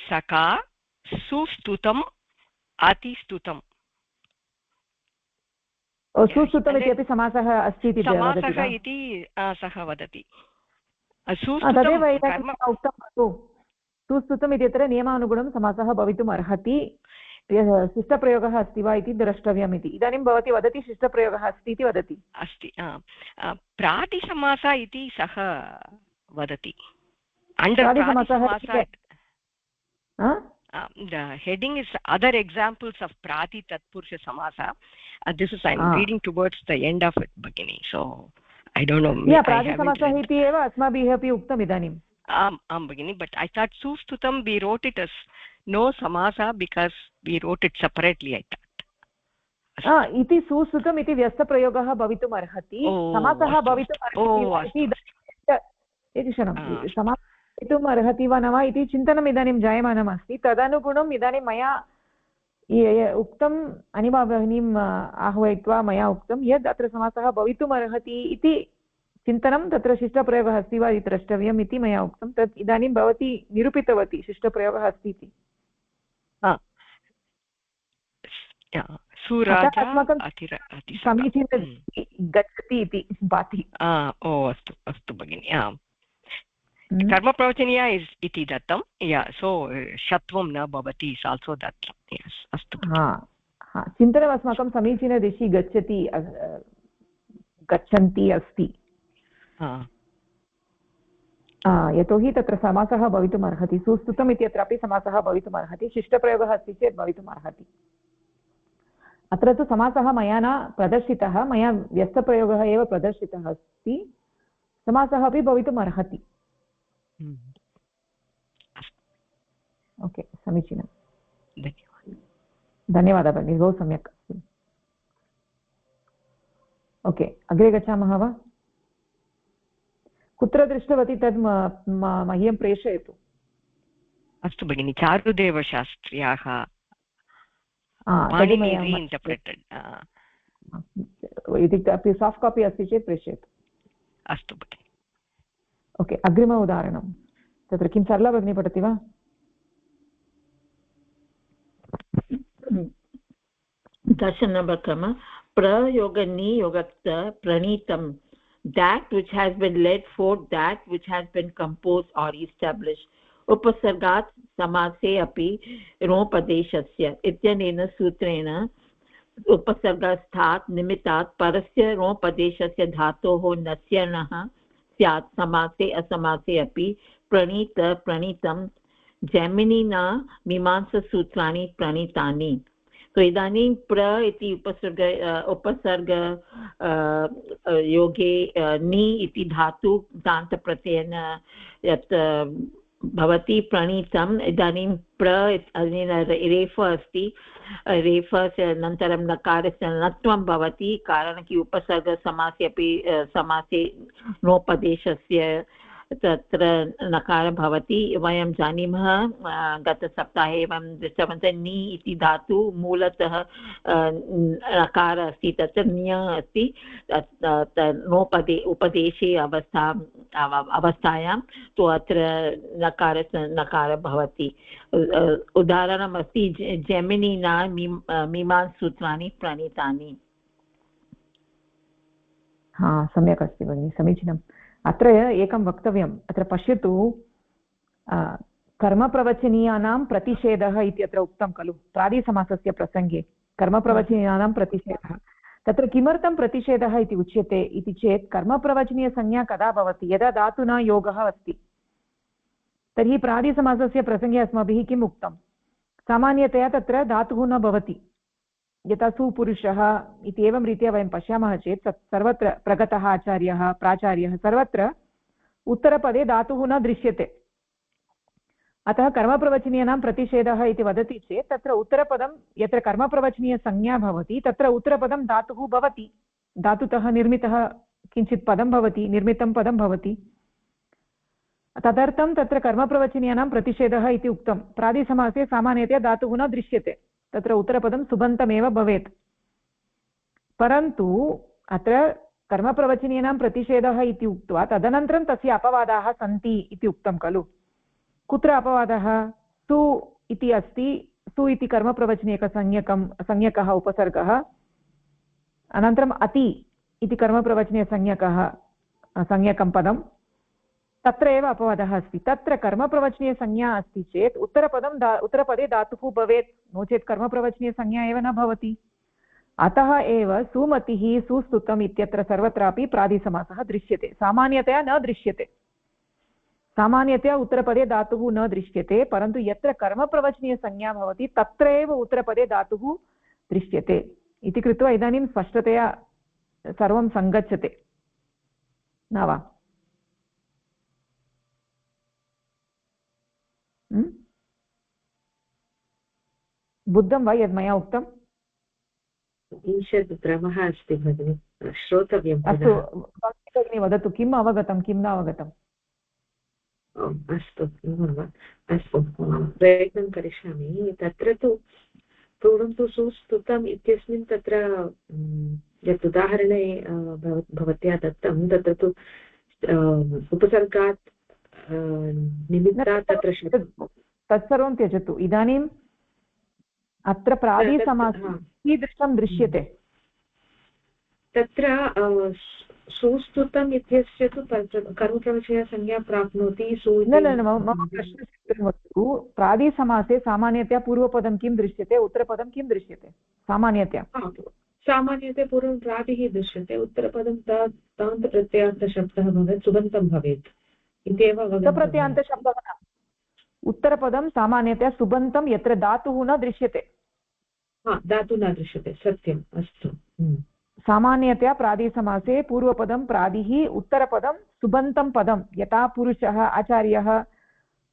Saka, Sustutam, Ati Stutam. सुस्तुतम् इत्यपि समासः अस्ति इति समासः इति सः वदति। तदेव उक्तं खलु, सुस्तुतम् इत्यत्र नियमानुगुणं समासः भवितुम् अर्हति, शिष्टप्रयोगः अस्ति वा इति द्रष्टव्यम् इति। इदानीं भवती वदति शिष्टप्रयोगः अस्ति इति वदति। अस्ति, प्रातिसमासः इति सः वदति। The heading is other examples of prati tatpurusha samasa. This is I'm reading towards the end of it, Bhagini. So I don't know. Prati samasa iti eva asmabhiः अपि उक्तम् इदानीम्। Bhagini, but I thought sustutam we wrote it as no samasa because we wrote it separately, I thought. इति सुस्तुतम् इति व्यस्तप्रयोगः भवितुम् अर्हति, समासः भवितुम् अर्हति। एकक्षणं, समासः भवितुम् अर्हति वा न वा इति चिन्तनम् इदानीं जायमानम् अस्ति। तदनुगुणम् इदानीं मया उक्तम्, अनिमा भगिनीम् आह्वयित्वा मया उक्तं यद् अत्र समासः भवितुम् अर्हति इति चिन्तनं, तत्र शिष्टप्रयोगः अस्ति वा इति द्रष्टव्यम् इति मया उक्तं। तत् इदानीं भवती निरूपितवती शिष्टप्रयोगः अस्ति इति। समीचीनं गच्छति इति भाति। अस्तु अस्तु भगिनि। कर्मप्रवचनीया इति दत्तं, सो षत्वं न भवति, इस् आल्सो दत्तं। अस्तु, चिन्तनम् अस्माकं समीचीनदिशि गच्छन्ति अस्ति, यतोहि तत्र समासः भवितुम् अर्हति। सुस्तुतम् इत्यत्रापि समासः भवितुम् अर्हति, शिष्टप्रयोगः अस्ति चेत् भवितुम् अर्हति। अत्र तु समासः मया न प्रदर्शितः, मया व्यस्तप्रयोगः एव प्रदर्शितः अस्ति, समासः अपि भवितुम् अर्हति। ओके, समीचीनं, धन्यवादः भगिनी, बहु सम्यक् अस्ति। ओके, अग्रे गच्छामः वा? कुत्र दृष्टवती तद् मह्यं प्रेषयतु। अस्तु भगिनि चारुदेवशास्त्र्याः रीइण्टर्प्रेटेड् इति साफ्ट् कापि अस्ति चेत् प्रेषयतु। अस्तु भगिनि। ओके, अग्रिम उदाहरणं तत्र किं सरला भगिनी पठति वा? दशनवक्रम प्रयोगनियोगक्त प्रणीतं that which has been led forth, that which has been composed or established. उपसर्गात् समासे अपि रोपदेशस्य इत्यनेन सूत्रेण उपसर्गस्थात् निमित्तात् परस्य रोपदेशस्य धातोः नस्यणः स्यात् समासे असमासे अपि प्रणीत प्रणीतं जैमिनिना मीमांसासूत्राणि प्रणीतानि। तो इदानीं प्र इति उपसर्ग योगे नि इति धातु दान्तप्रत्ययेन यत् भवति प्रणीतम्। इदानीं प्र रेफ अस्ति, रेफस्य अनन्तरं नकारस्य नत्वं भवति, कारणं कि उपसर्गसमासे अपि समासे नोपदेशस्य तत्र नकार भवति। वयं जानीमः गतसप्ताहे एवं दृष्टवन्तः नि इति धातु मूलतः नकार अस्ति, तत्र न्य अस्ति, उपदेशे अवस्थायां तु अत्र नकार भवति। उदाहरणमस्ति जैमिनिना मीमांसासूत्राणि प्रणीतानि। हा, सम्यक् अस्ति भगिनि, समीचीनम्। अत्र एकं वक्तव्यम्, अत्र पश्यतु, कर्मप्रवचनीयानां प्रतिषेधः इति अत्र उक्तं खलु प्रादिसमासस्य प्रसङ्गे। कर्मप्रवचनीयानां प्रतिषेधः, तत्र किमर्थं प्रतिषेधः इति उच्यते इति चेत् कर्मप्रवचनीयसंज्ञा कदा भवति? यदा धातुना योगः अस्ति। तर्हि प्रादिसमासस्य प्रसङ्गे अस्माभिः किम् उक्तं? सामान्यतया तत्र धातुः न भवति, यथा सुपुरुषः इति एवं रीत्या वयं पश्यामः चेत् सर्वत्र प्रगतः आचार्यः प्राचार्यः सर्वत्र उत्तरपदे धातुः न दृश्यते। अतः कर्मप्रवचनीयानां प्रतिषेधः इति वदति चेत् तत्र उत्तरपदं यत्र कर्मप्रवचनीयसंज्ञा भवति तत्र उत्तरपदं धातुः भवति, धातुतः निर्मितः किञ्चित् पदं भवति, निर्मितं पदं भवति। तदर्थं तत्र कर्मप्रवचनीयानां प्रतिषेधः इति उक्तं। प्रादिसमासे सामान्यतया धातुः न दृश्यते, तत्र उत्तरपदं सुबन्तमेव भवेत्। परन्तु अत्र कर्मप्रवचनीयानां प्रतिषेधः इति उक्त्वा तदनन्तरं तस्य अपवादाः सन्ति इति उक्तं खलु। कुत्र अपवादः? सु इति अस्ति, सु इति कर्मप्रवचनीयकसंज्ञकः उपसर्गः, अनन्तरम् अति इति कर्मप्रवचनीयसंज्ञकं पदं, तत्र एव अपवादः अस्ति। तत्र कर्मप्रवचनीयसंज्ञा अस्ति चेत् उत्तरपदे धातुः भवेत्, नो चेत् कर्मप्रवचनीयसंज्ञा एव न भवति। अतः एव सुमतिः सुस्तुतम् इत्यत्र सर्वत्रापि प्रादिसमासः दृश्यते, सामान्यतया न दृश्यते। सामान्यतया उत्तरपदे धातुः न दृश्यते, परन्तु यत्र कर्मप्रवचनीयसंज्ञा भवति तत्र एव उत्तरपदे धातुः दृश्यते इति कृत्वा इदानीं स्पष्टतया सर्वं सङ्गच्छते न वा? बुद्धं वा यद् मया उक्तम्? ईषद् भ्रमः अस्ति भगिनि, श्रोतव्यम्। अस्तु भगिनी वदतु, किम् अवगतं किं न अवगतम्? अस्तु अस्तु, प्रयत्नं करिष्यामि। तत्र तु पूर्वं तु सुस्तुतम् इत्यस्मिन् तत्र यत् उदाहरणे भवत्या दत्तं तत्र तु उपसर्गात् निमित्तात् तत्र तत्सर्वं त्यजतु। इदानीम् अत्र प्रादिसमासः कीदृशं दृश्यते? तत्र सुस्तुतम् इत्यस्य तु कर्मप्रवचनीयसंज्ञा प्राप्नोति। न मम प्रश्नस्य वस्तु, प्रादिसमासे सामान्यतया पूर्वपदं किं दृश्यते, उत्तरपदं किं दृश्यते? सामान्यतया पूर्वं प्रादिः दृश्यते, उत्तरपदं तान्तप्रत्ययान्तशब्दः भवेत्, सुबन्तं भवेत् इत्येव प्रत्ययान्तशब्दः न। उत्तरपदं सामान्यतया सुबन्तं यत्र धातुः न दृश्यते। धातुः न दृश्यते, सत्यम्। अस्तु, सामान्यतया प्रादिसमासे पूर्वपदं प्रादिः, उत्तरपदं सुबन्तं पदं, यथा पुरुषः आचार्यः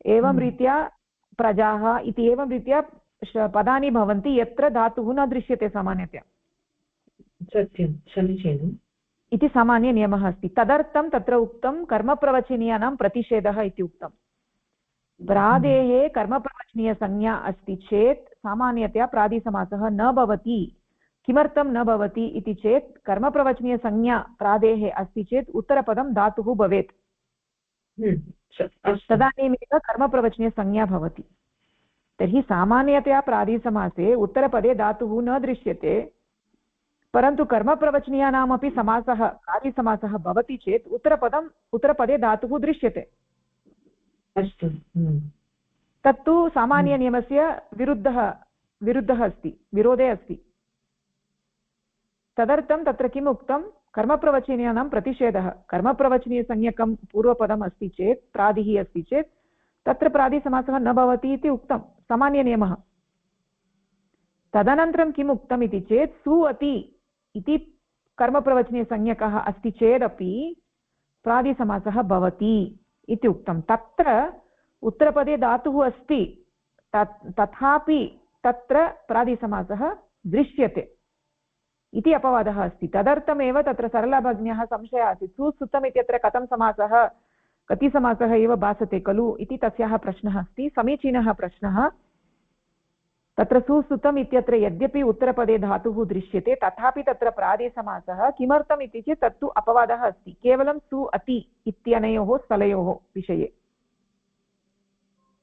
एवं रीत्या प्रजाः इति एवं रीत्या पदानि भवन्ति यत्र धातुः न दृश्यते सामान्यतया। सत्यं, समीचीनम् इति सामान्यनियमः अस्ति। तदर्थं तत्र उक्तं कर्मप्रवचनीयानां प्रतिषेधः इति उक्तम्। प्रादेये कर्मप्रवचनीयसंज्ञा अस्ति चेत् सामान्यतया प्रादिसमासः न भवति। किमर्थं न भवति इति चेत् कर्मप्रवचनीयसंज्ञा प्रादेः अस्ति चेत् उत्तरपदं धातुः भवेत्, तदानीमेव कर्मप्रवचनीयसंज्ञा भवति। तर्हि सामान्यतया प्रादिसमासे उत्तरपदे धातुः न दृश्यते, परन्तु कर्मप्रवचनीयानामपि समासः प्रादिसमासः भवति चेत् उत्तरपदे धातुः दृश्यते। अस्तु, तत्तु सामान्यनियमस्य विरुद्धः अस्ति, विरोधे अस्ति। तदर्थं तत्र किम् उक्तं, कर्मप्रवचनीयानां प्रतिषेधः। कर्मप्रवचनीयसंज्ञकं पूर्वपदम् अस्ति चेत्, प्रादिः अस्ति चेत् तत्र प्रादिसमासः न भवति इति उक्तं, सामान्यनियमः। तदनन्तरं किम् उक्तम् इति चेत् सु अति इति कर्मप्रवचनीयसंज्ञकः अस्ति चेदपि प्रादिसमासः भवति इति उक्तं। तत्र उत्तरपदे धातुः अस्ति, तथापि तत्र प्रादिसमासः दृश्यते इति अपवादः अस्ति। तदर्थमेव तत्र सरलभगिन्याः संशयः आसीत्, सुस्तुतम् इत्यत्र कथं समासः, कति समासः एव भासते खलु इति तस्याः प्रश्नः अस्ति। समीचीनः प्रश्नः। तत्र सुस्तुतम् इत्यत्र यद्यपि उत्तरपदे धातुः दृश्यते तथापि तत्र प्रादिसमासः किमर्थम् इति चेत् तत्तु अपवादः अस्ति, केवलं सु अति इत्यनयोः स्थलयोः विषये।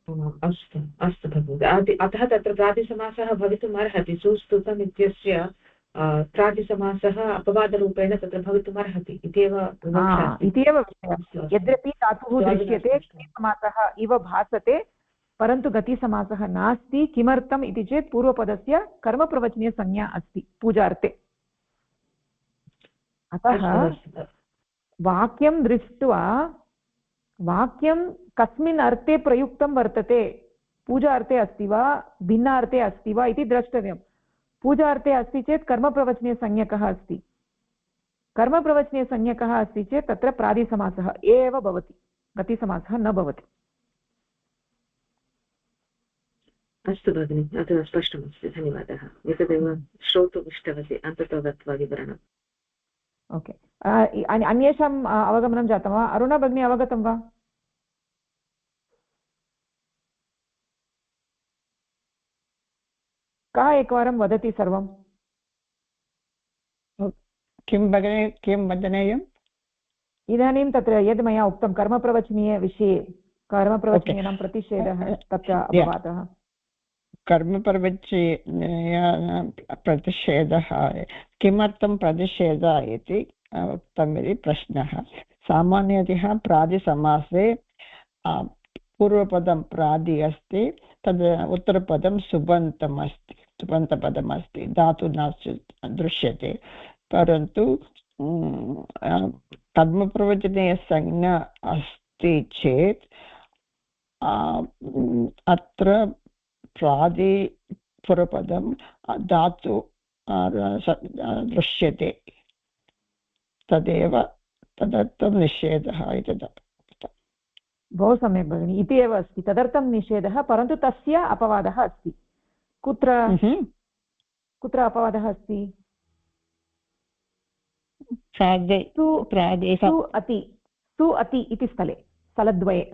अस्तु अस्तु भगिनि। अतः तत्र प्रादिसमासः भवितुम् अर्हति, सुस्तुतम् इत्यस्य प्रादिसमासः अपवादरूपेण तत्र भवितुम् अर्हति इत्येव विषयः। यद्यपि धातुः दृश्यते समासः इव भासते, परन्तु गतिसमासः नास्ति। किमर्थम् इति चेत् पूर्वपदस्य कर्मप्रवचनीयसंज्ञा अस्ति पूजार्थे। अतः वाक्यं दृष्ट्वा वाक्यं कस्मिन् अर्थे प्रयुक्तं वर्तते, पूजार्थे अस्ति वा भिन्नार्थे अस्ति वा इति द्रष्टव्यं। पूजार्थे अस्ति चेत् कर्मप्रवचनीयसंज्ञकः अस्ति, कर्मप्रवचनीयसंज्ञकः अस्ति चेत् तत्र प्रादिसमासः एव भवति, गतिसमासः न भवति। अस्तु भगिनि, अतः स्पष्टमस्ति, धन्यवादः। एतदेव श्रोतुम् इष्टवती अन्ततो गत्वा विवरणम्। ओके, अन्येषाम् अवगमनं जातं वा? अरुणा भगिनी अवगतं वा? कः एकवारं वदति सर्वं? किं भगिनि, किं वदनीयम्? इदानीं तत्र यद् मया उक्तं कर्मप्रवचनीयविषये, कर्मप्रवचनीयानां प्रतिषेधः, तत्र अपवादः। प्रतिषेधः किमर्थं प्रतिषेधः इति उक्तम् इति प्रश्नः। सामान्यतः प्रादिसमासे पूर्वपदं प्रादि अस्ति, तद् उत्तरपदं सुबन्तम् अस्ति, सुबन्तपदम् अस्ति, धातु न दृश्यते। परन्तु कर्मप्रवचनीयसंज्ञा अस्ति चेत् अत्र प्रादि पूर्वपदं धातु दृश्यते, तदेव तदर्थं निषेधः इति। बहु सम्यक् भगिनि, इति एव अस्ति, तदर्थं निषेधः, परन्तु तस्य अपवादः अस्ति। कुत्र कुत्र अपवादः अस्ति? सु अति इति स्थले, स्थलद्वये।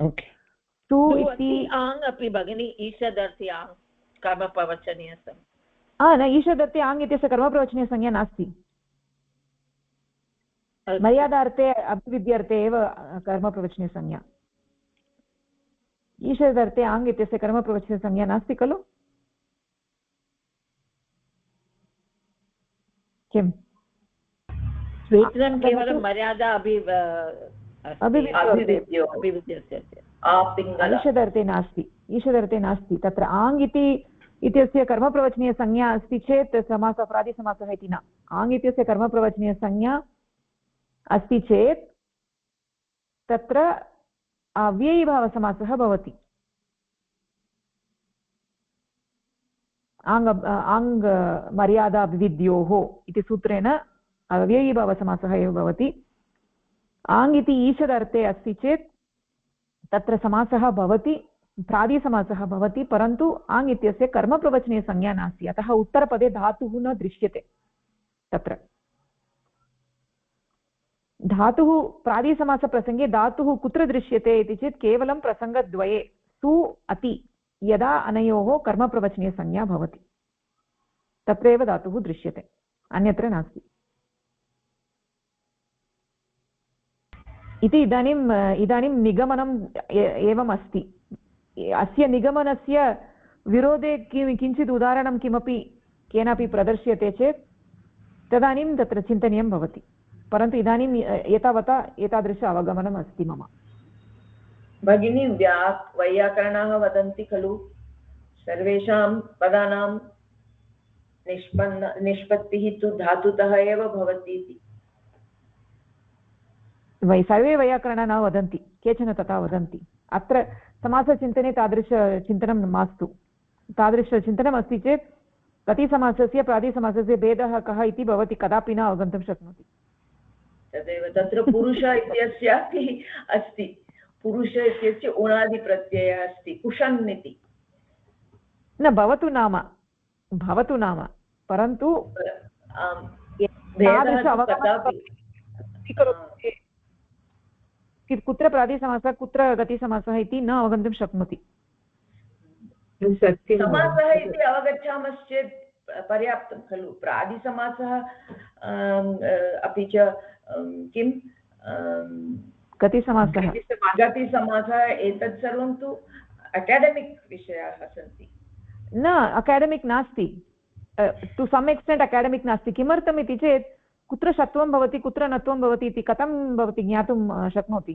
सु इति आङ् अपि भगिनि, ईषदर्थे आङ् कर्मप्रवचनीयसंज्ञा। न, ईषदर्थे आङ् इत्यस्य कर्मप्रवचनीयसंज्ञा नास्ति। मर्यादार्थे अभिविद्यार्थे एव कर्मप्रवचनीयसंज्ञा। ईषदर्थे आङ् इत्यस्य कर्मप्रवचनीयसंज्ञा नास्ति खलु? किम्? सूत्रं केवलं मर्यादा ईषदर्थे नास्ति, ईषदर्थे नास्ति। तत्र आङ् इत्यस्य कर्मप्रवचनीयसंज्ञा अस्ति चेत् समासः प्रादिसमासः इति न। आङ् इत्यस्य कर्मप्रवचनीयसंज्ञा अस्ति चेत् तत्र अव्ययीभावसमासः भवति। आङ् मर्यादा विविध्योः इति सूत्रेण अव्ययीभावसमासः एव भवति। आङ् इति ईषदर्थे अस्ति चेत् तत्र समासः भवति, प्रादिसमासः भवति, परन्तु आङ् इत्यस्य कर्मप्रवचनीयसंज्ञा नास्ति, अतः उत्तरपदे धातुः न दृश्यते। तत्र धातुः प्रादिसमासप्रसङ्गे धातुः कुत्र दृश्यते इति चेत् केवलं प्रसङ्गद्वये, सु अति यदा अनयोः कर्मप्रवचनीयसंज्ञा भवति तत्रैव धातुः दृश्यते, अन्यत्र नास्ति इति। इदानीं निगमनम् एवम् अस्ति। अस्य निगमनस्य विरोधे किञ्चित् उदाहरणं किमपि केनापि प्रदर्श्यते चेत् तदानीं तत्र चिन्तनीयं भवति, परन्तु इदानीं एतावता एतादृश अवगमनम् अस्ति मम। भगिनी, वैयाकरणाः वदन्ति खलु सर्वेषां पदानां निष्पत्तिः तु धातुतः एव भवति इति। सर्वे वैयाकरणाः न वदन्ति, केचन तथा वदन्ति। अत्र समासचिन्तने तादृशचिन्तनं मास्तु। तादृशचिन्तनम् अस्ति चेत् गतिसमासस्य प्रातिसमासस्य भेदः कः इति भवती कदापि न अवगन्तुं शक्नोति। तदेव तत्र पुरुष इत्यस्यापि अस्ति, पुरुष इत्यस्य उणादिप्रत्ययः अस्ति, कुशन् इति। न भवतु नाम परन्तु कुत्र प्रातिसमासः कुत्र गतिसमासः इति न अवगन्तुं शक्नोति। समासः इति अवगच्छामश्चेत् पर्याप्तं खलु। प्रादिसमासः अपि च किं गतिसमासः एतत् सर्वं तु अकाडेमिक् विषयाः सन्ति। न अकाडेमिक् नास्ति, टु सम् एक्स्टेण्ट् अकाडेमिक् नास्ति। किमर्थम् इति चेत् कुत्र षत्वं भवति कुत्र नत्वं भवति इति कथं भवती ज्ञातुं शक्नोति?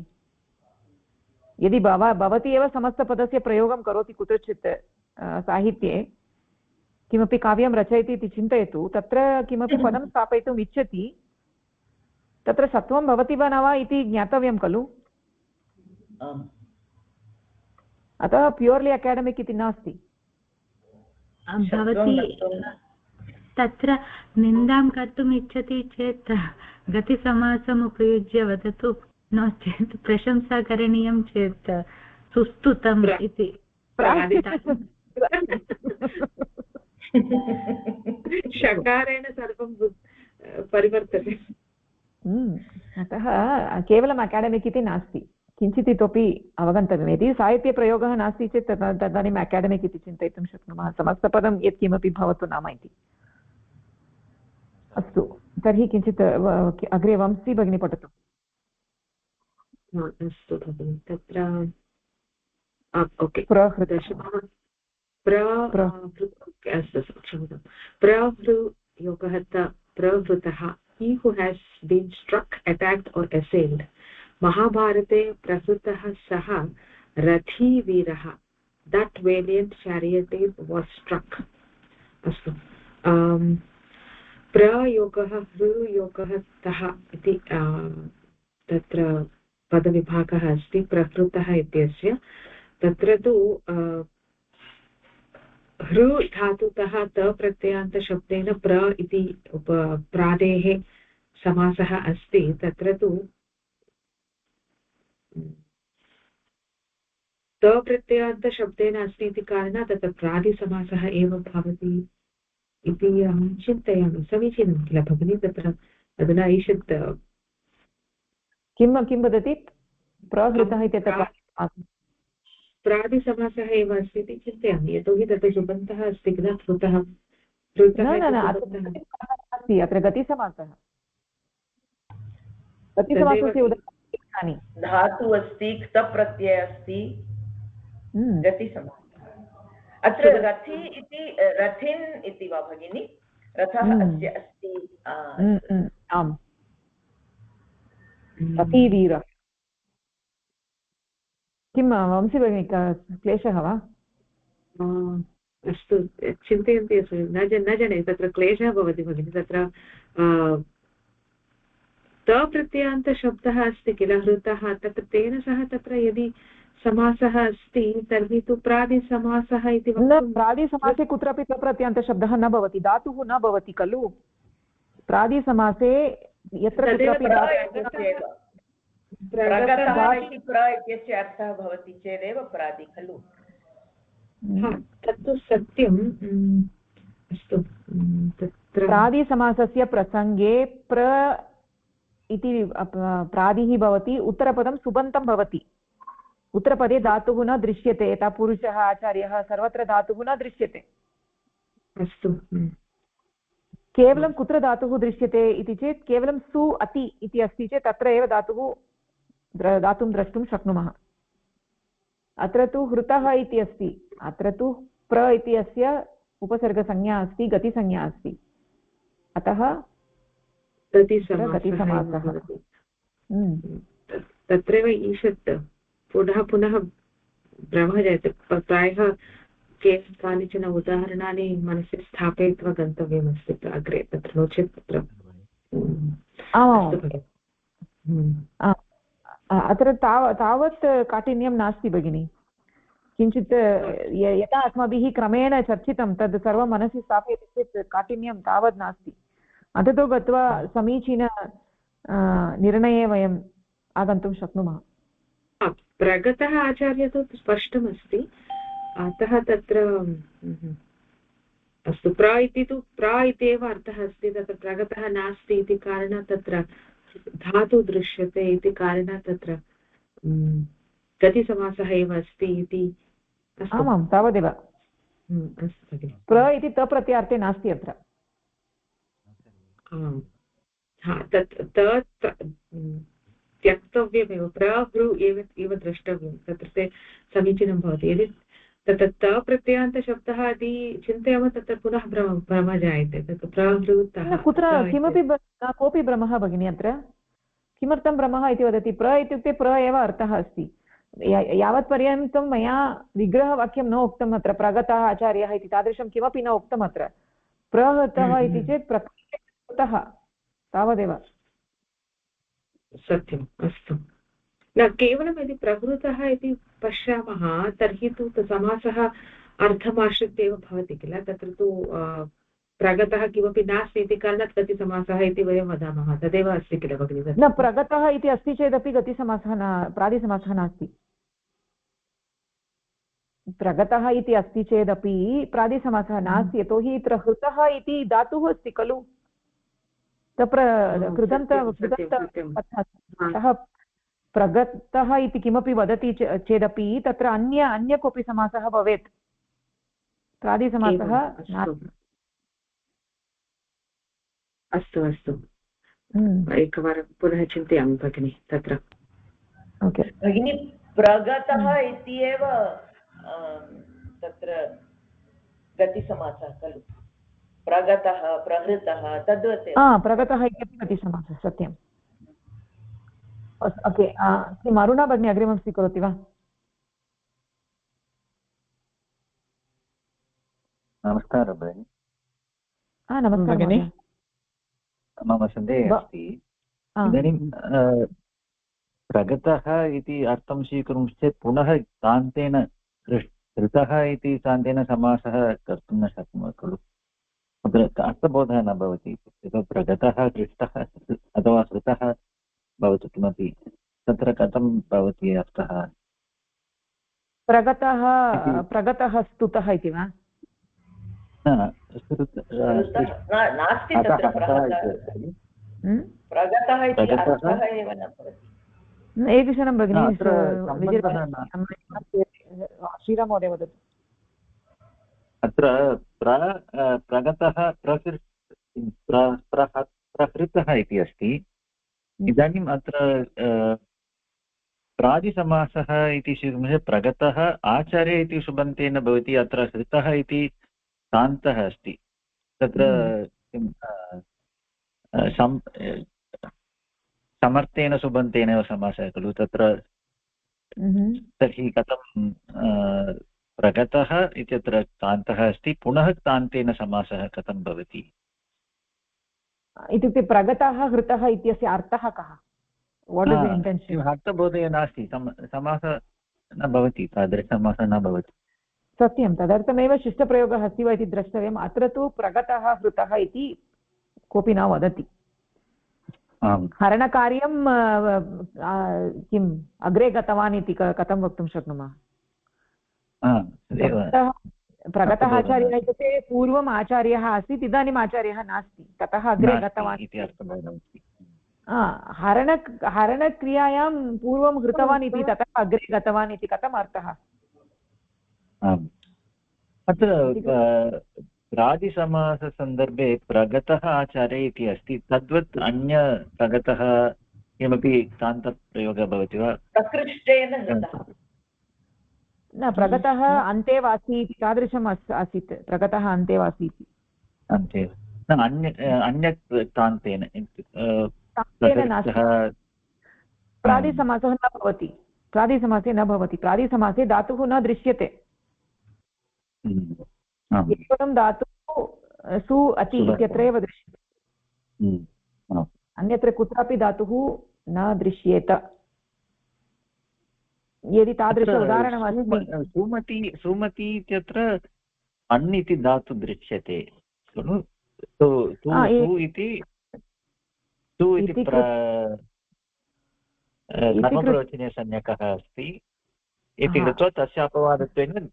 यदि भवती एव समस्तपदस्य प्रयोगं करोति कुत्रचित् साहित्ये किमपि काव्यं रचयति इति चिन्तयतु, तत्र किमपि पदं स्थापयितुम् इच्छति, तत्र सत्वं भवति वा न वा इति ज्ञातव्यं खलु। अतः प्यूर्लि अकाडेमिक् इति नास्ति। भवती तत्र निन्दां कर्तुम् इच्छति चेत् गतिसमासम् उपयुज्य वदतु, नो चेत् प्रशंसा करणीयं चेत् सुस्तुतम् इति षकारेण सर्वं परिवर्तते। अतः केवलम् अकाडेमिक् इति नास्ति, किञ्चित् इतोपि अवगन्तव्यम्। यदि साहित्यप्रयोगः नास्ति चेत् तदानीम् अकाडेमिक् इति चिन्तयितुं शक्नुमः, समस्तपदं यत्किमपि भवतु नाम इति। अस्तु, तर्हि किञ्चित् अग्रे वंशी भगिनी पठतु। अस्तु भगिनि, तत्र प्रहृयोगः प्रहृतः, he who has been struck, attacked or assailed. महाभारते प्रहृतः सः रथी वीरः, that valiant charioteer was struck. अस्तु, प्रयोगः हृयोगः तः इति तत्र पदविभागः अस्ति प्रहृतः इत्यस्य। तत्र तु हृ धातुतः त प्रत्ययान्तशब्देन प्र इति प्रादेः समासः अस्ति। तत्र तु त प्रत्ययान्तशब्देन अस्ति इति कारणात् तत्र प्रादिसमासः एव भवति इति अहं चिन्तयामि। समीचीनं किल भगिनी? तत्र अधुना ईषत् किं वदति? प्रहृतः इत्यत्र प्रादिसमासः एव अस्ति इति चिन्तयामि, यतोहि तत्र सुबन्तः अस्ति किल। श्रुतः अस्ति, अत्र गतिसमासः। गतिसमासस्य उदाहरणानि धातु अस्ति, क्तप्रत्ययः अस्ति, गतिसमासः। अत्र रथि इति रथिन् इति वा भगिनी? रथः अस्य अस्ति। आम्, रथिवीरः। किं वंशी भगिनी, क्लेशः वा? अस्तु, चिन्तयन्ति अस्मि, न जाने तत्र क्लेशः भवति भगिनि। तत्र त प्रत्ययान्तशब्दः अस्ति किल हृतः, तत्र तेन सह तत्र यदि समासः अस्ति तर्हि तु प्रादिसमासः इति। प्रादिसमासे कुत्रापि त प्रत्ययान्तशब्दः न भवति, धातुः न भवति खलु। प्रादिसमासे यत्र इत्यस्य अर्थः भवति चेदेव प्रादि खलु। तत्तु सत्यम्। अस्तु, तत्र प्रादिसमासस्य प्रसङ्गे प्र इति प्रादिः भवति, उत्तरपदं सुबन्तं भवति। उत्तरपदे धातुः न दृश्यते, यथा पुरुषः आचार्यः सर्वत्र धातुः न दृश्यते। अस्तु, केवलं कुत्र धातुः दृश्यते इति चेत् केवलं सु अति इति अस्ति चेत् तत्र एव धातुं द्रष्टुं शक्नुमः। अत्र तु हृतः इति अस्ति, अत्र तु प्र इति अस्य उपसर्गसंज्ञा अस्ति, गतिसंज्ञा अस्ति, अतः गतिसमासः। तत्रैव ईषत् पुनः पुनः भ्रमः जायते। प्रायः कानिचन उदाहरणानि मनसि स्थापयित्वा गन्तव्यमस्ति अग्रे, तत्र नो चेत् तत्र अत्र तावत् काठिन्यं नास्ति भगिनि। किञ्चित् यथा अस्माभिः क्रमेण चर्चितं तद् सर्वं मनसि स्थापयति चेत् काठिन्यं तावत् नास्ति। अन्ततो गत्वा समीचीन निर्णये वयम् आगन्तुं शक्नुमः। प्रगतः आचार्यः तु स्पष्टमस्ति, अतः तत्र अस्तु प्र इति तु प्र इत्येव अर्थः अस्ति, तत्र प्रगतः नास्ति इति कारणात् तत्र धातु दृश्यते इति कारणात् तत्र गतिसमासः एव अस्ति इति। आमां तावदेव। अस्तु प्र इति तप्रत्यार्थे नास्ति अत्र। तत् त्यक्तव्यमेव, प्रभृ एव द्रष्टव्यं, तत्र ते समीचीनं भवति। यदि तत्र तप्रत्ययान्तशब्दः इति चिन्तयामः तत्र पुनः भ्रमः जायते। तत्र प्रभृतः कुत्र किमपि कोऽपि भ्रमः भगिनी। अत्र किमर्थं भ्रमः इति वदति? प्र इत्युक्ते प्र एव अर्थः अस्ति। यावत्पर्यन्तं मया विग्रहवाक्यं न उक्तम् अत्र प्रगतः आचार्यः इति तादृशं किमपि न उक्तम् अत्र। प्रहृतः इति चेत् प्रकृतः तावदेव। सत्यम्, अस्तु। न केवलं यदि प्रभृतः इति पश्यामः तर्हि तु समासः अर्थमाश्रित्य एव भवति किल। तत्र तु प्रगतः किमपि नास्ति इति कारणात् गतिसमासः इति वयं वदामः, तदेव अस्ति किल भगिनि। न, प्रगतः इति अस्ति चेदपि गतिसमासः न, प्रादिसमासः नास्ति। प्रगतः इति अस्ति चेदपि प्रादिसमासः नास्ति, यतोहि अत्र हृतः इति धातुः अस्ति खलु। अतः प्रगतः इति किमपि वदति चेदपि तत्र अन्य कोऽपि समासः भवेत्, प्रादिसमासः नास्ति। अस्तु अस्तु, एकवारं पुनः चिन्तयामि भगिनि। तत्र भगिनि प्रगतः इति एव तत्र गतिसमासः खलु। प्रगतः प्रहृतः तद्वत् प्रगतः इत्यपि गतिसमासः, सत्यम्। ओके, किम् अरुणा भगिनी अग्रिमं स्वीकरोति वा? नमस्कारः भगिनि। नमस्कारः भगिनि। मम सन्देहः अस्ति, इदानीं प्रगतः इति अर्थं स्वीकुर्मश्चेत् पुनः तान्तेन कृतः इति तान्तेन समासः कर्तुं न शक्नुमः खलु। अर्थबोधः न भवति। प्रगतः कृष्टः अथवा श्रुतः भवतु किमपि, तत्र कथं भवति अर्थः? प्रगतः स्तुतः इति वा? नास्ति तत्र प्रगतः इति अर्थः एव न भवति। एकक्षणं भगिनि, श्रीराममहोदय वदतु। अत्र प्रगतः प्रहृतः इति अस्ति। इदानीम् अत्र प्रादिसमासः इति स्वीकुर्मः, प्रगतः आचार्य इति सुबन्तेन भवति। अत्र हृतः इति शान्तः अस्ति। तत्र समर्थेन सुबन्तेन एव समासः खलु। तत्र तर्हि कथं प्रगतः इत्यत्र तान्तः अस्ति, पुनः तान्तेन समासः कथं भवति? इत्युक्ते प्रगतः हृतः इत्यस्य अर्थः कः? What is the intention? अर्थबोधः नास्ति, समासः न भवति, तादृशसमासः न भवति। सत्यं, तदर्थमेव शिष्टप्रयोगः अस्ति वा इति द्रष्टव्यम्। अत्र तु प्रगतः हृतः इति कोऽपि न वदति। हरणकार्यं किम् अग्रे गतवान् इति कथं वक्तुं शक्नुमः? प्रगतः आचार्यः इत्युक्ते पूर्वम् आचार्यः आसीत्, इदानीम् आचार्यः नास्ति, ततः अग्रे गतवान् इति अर्थः। हरणक्रियायां पूर्वं हृतवान् इति ततः अग्रे गतवान् इति कथम् अर्थः? अत्र प्रादिसमाससन्दर्भे प्रगतः आचार्य इति अस्ति, तद्वत् अन्य प्रगतः किमपि तान्तप्रयोगः भवति वा? प्रकृष्टेन न, प्रगतः अन्ते वासि इति तादृशम् आसीत्, प्रगतः अन्ते वासि इति। अन्ते न, अन्यत् तान्तेन नास्ति, प्रादिसमासः न भवति, प्रादिसमासे न भवति, प्रादिसमासे धातुः न दृश्यते, केवलं धातुः सु अति इत्यत्रैव दृश्यते, अन्यत्र कुत्रापि धातुः न दृश्येत। यदि तादृश उदाहरणमस्ति, सुमति इत्यत्र अण् इति धातु दृश्यते खलु, इति कर्मप्रवचने संज्ञकः अस्ति इति कृत्वा तस्य अपवादत्वेन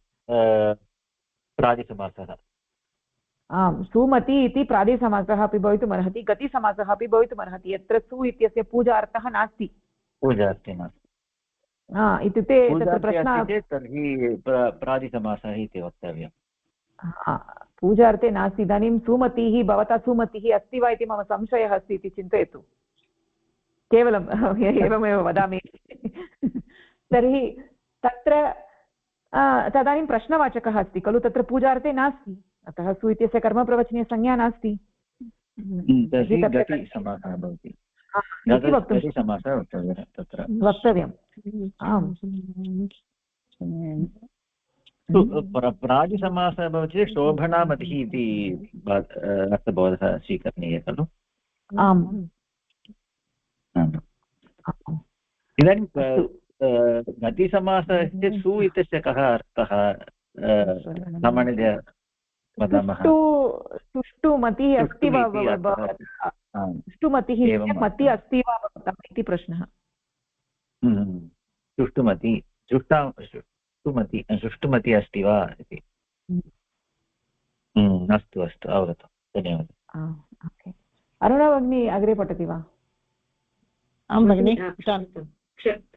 प्रादिसमासः। आम्, सुमति इति प्रादिसमासः अपि भवितुमर्हति, गतिसमासः अपि भवितुमर्हति, यत्र सु इत्यस्य पूजार्थः नास्ति, पूजार्थे नास्ति इत्युक्ते तत्र प्रश्नः तर्हि प्रादिसमासः इति वक्तव्यम्। पूजार्थे नास्ति। इदानीं सुमतिः, भवता सुमतिः अस्ति वा इति मम संशयः अस्ति इति चिन्तयतु, केवलं एवमेव वदामि। तर्हि तत्र तदानीं प्रश्नवाचकः अस्ति खलु, तत्र पूजार्थे नास्ति, अतः सु इत्यस्य कर्मप्रवचने संज्ञा नास्ति वक्तव्यम्। आम्, प्रादिसमासः भवति चेत् शोभनामतिः इति अर्थबोधः स्वीकरणीयः खलु। आम्, इदानीं गतिसमासः चेत् सु इत्यस्य कः अर्थः सामान्यतया वदामः? सुष्ठुमतिः अस्ति वा, सुष्ठुमतिः मतिः अस्ति वा इति प्रश्नः। सुष्ठुमति अस्ति वा इति। अस्तु अस्तु, अवगतं, धन्यवादः। अरुणा भगिनी अग्रे पठति वा? आं भगिनि,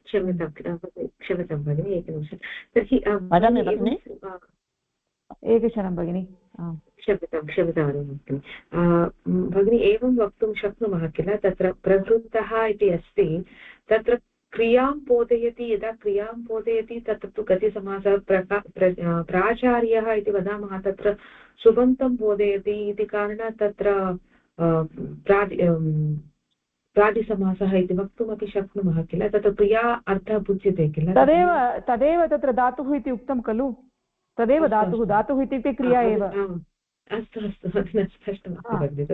क्षम्यतां भगिनि, एकनिमिषं। तर्हि वदामि भगिनि, एकक्षणं भगिनि, क्षम्यतां भगिनि, एवं वक्तुं शक्नुमः किल, तत्र प्रवृत्तः इति अस्ति, तत्र क्रियां बोधयति, यदा क्रियां बोधयति तत्र तु गतिसमासः, प्राचार्यः इति वदामः, तत्र सुबन्तं बोधयति इति कारणात् तत्र प्रादिसमासः इति वक्तुमपि शक्नुमः किल, तत्र क्रिया अर्थः बुध्यते किल, तदेव तत्र धातुः इति उक्तं खलु, तदेव धातुः इत्युक्ते क्रिया एव। अस्तु अस्तु, स्पष्टमस्ति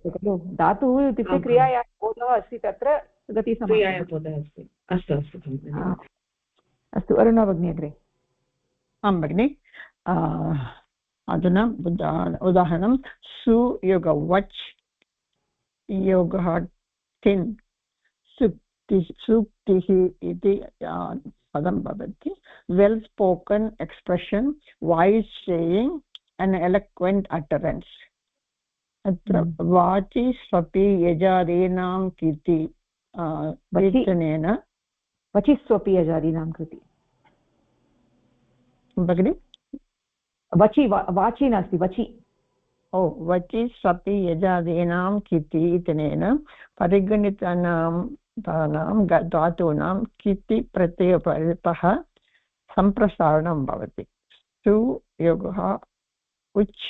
खलु, धातुः इत्युक्ते क्रियायाः बोधः अस्ति, तत्र गतिसमासः बोधः अस्ति। अस्तु अस्तु अस्तु, अरुणा भगिनी अग्रे। आं भगिनि, अधुना उदाहरणं सुयोग वच् योगः तिन् सूक्तिः इति पदं भवति। Well spoken expression, wise saying, an eloquent utterance. अत्र वाचि स्वपि यजादीनां कृति वचनेन, वचि स्वपि यजादीनां कृति भगिनि, वचि वाचि नास्ति, वचि, वचि स्वपि यजादीनां कृति इत्यनेन परिगणितानां धातूनां किति प्रत्ययपरितः सम्प्रसारणं भवति। सुयोगः उच्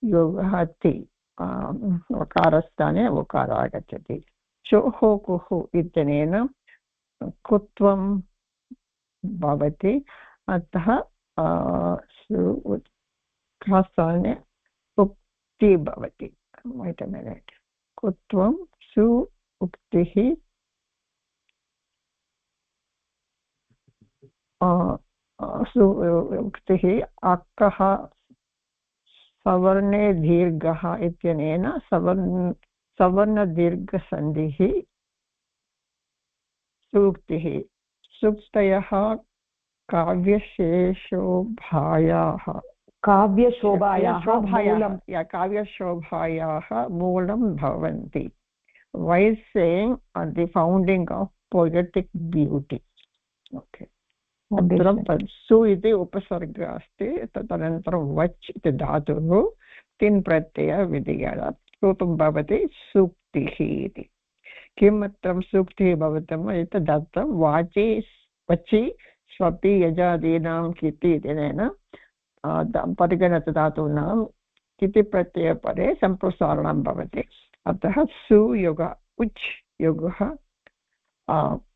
योगः ति, वकारस्थाने वकार आगच्छति। शोः कुः इत्यनेन कुत्वं भवति, अतः स्थाने उक्ति भवति। वैट् अ मिनिट्, कुत्वं सु उक्तिः उक्तिः अकः सवर्णे दीर्घः इत्यनेन सवर्णदीर्घसन्धिः सूक्तिः। सूक्तयः काव्यशोभायाः मूलं भवन्ति। while saying the founding of poetic beauty. Okay. अत्र सु इति उपसर्गः अस्ति, तदनन्तरं वच् इति धातुः तिन् प्रत्ययः विधियात् रूपं भवति सूक्तिः इति। किमर्थं सूक्तिः भवतम् इति दत्तं वाचि वचि स्वपि यजादीनां किति इत्यनेन परिगणितधातूनां किति प्रत्ययपरे सम्प्रसारणं भवति। अतः सुयोग उच् योगः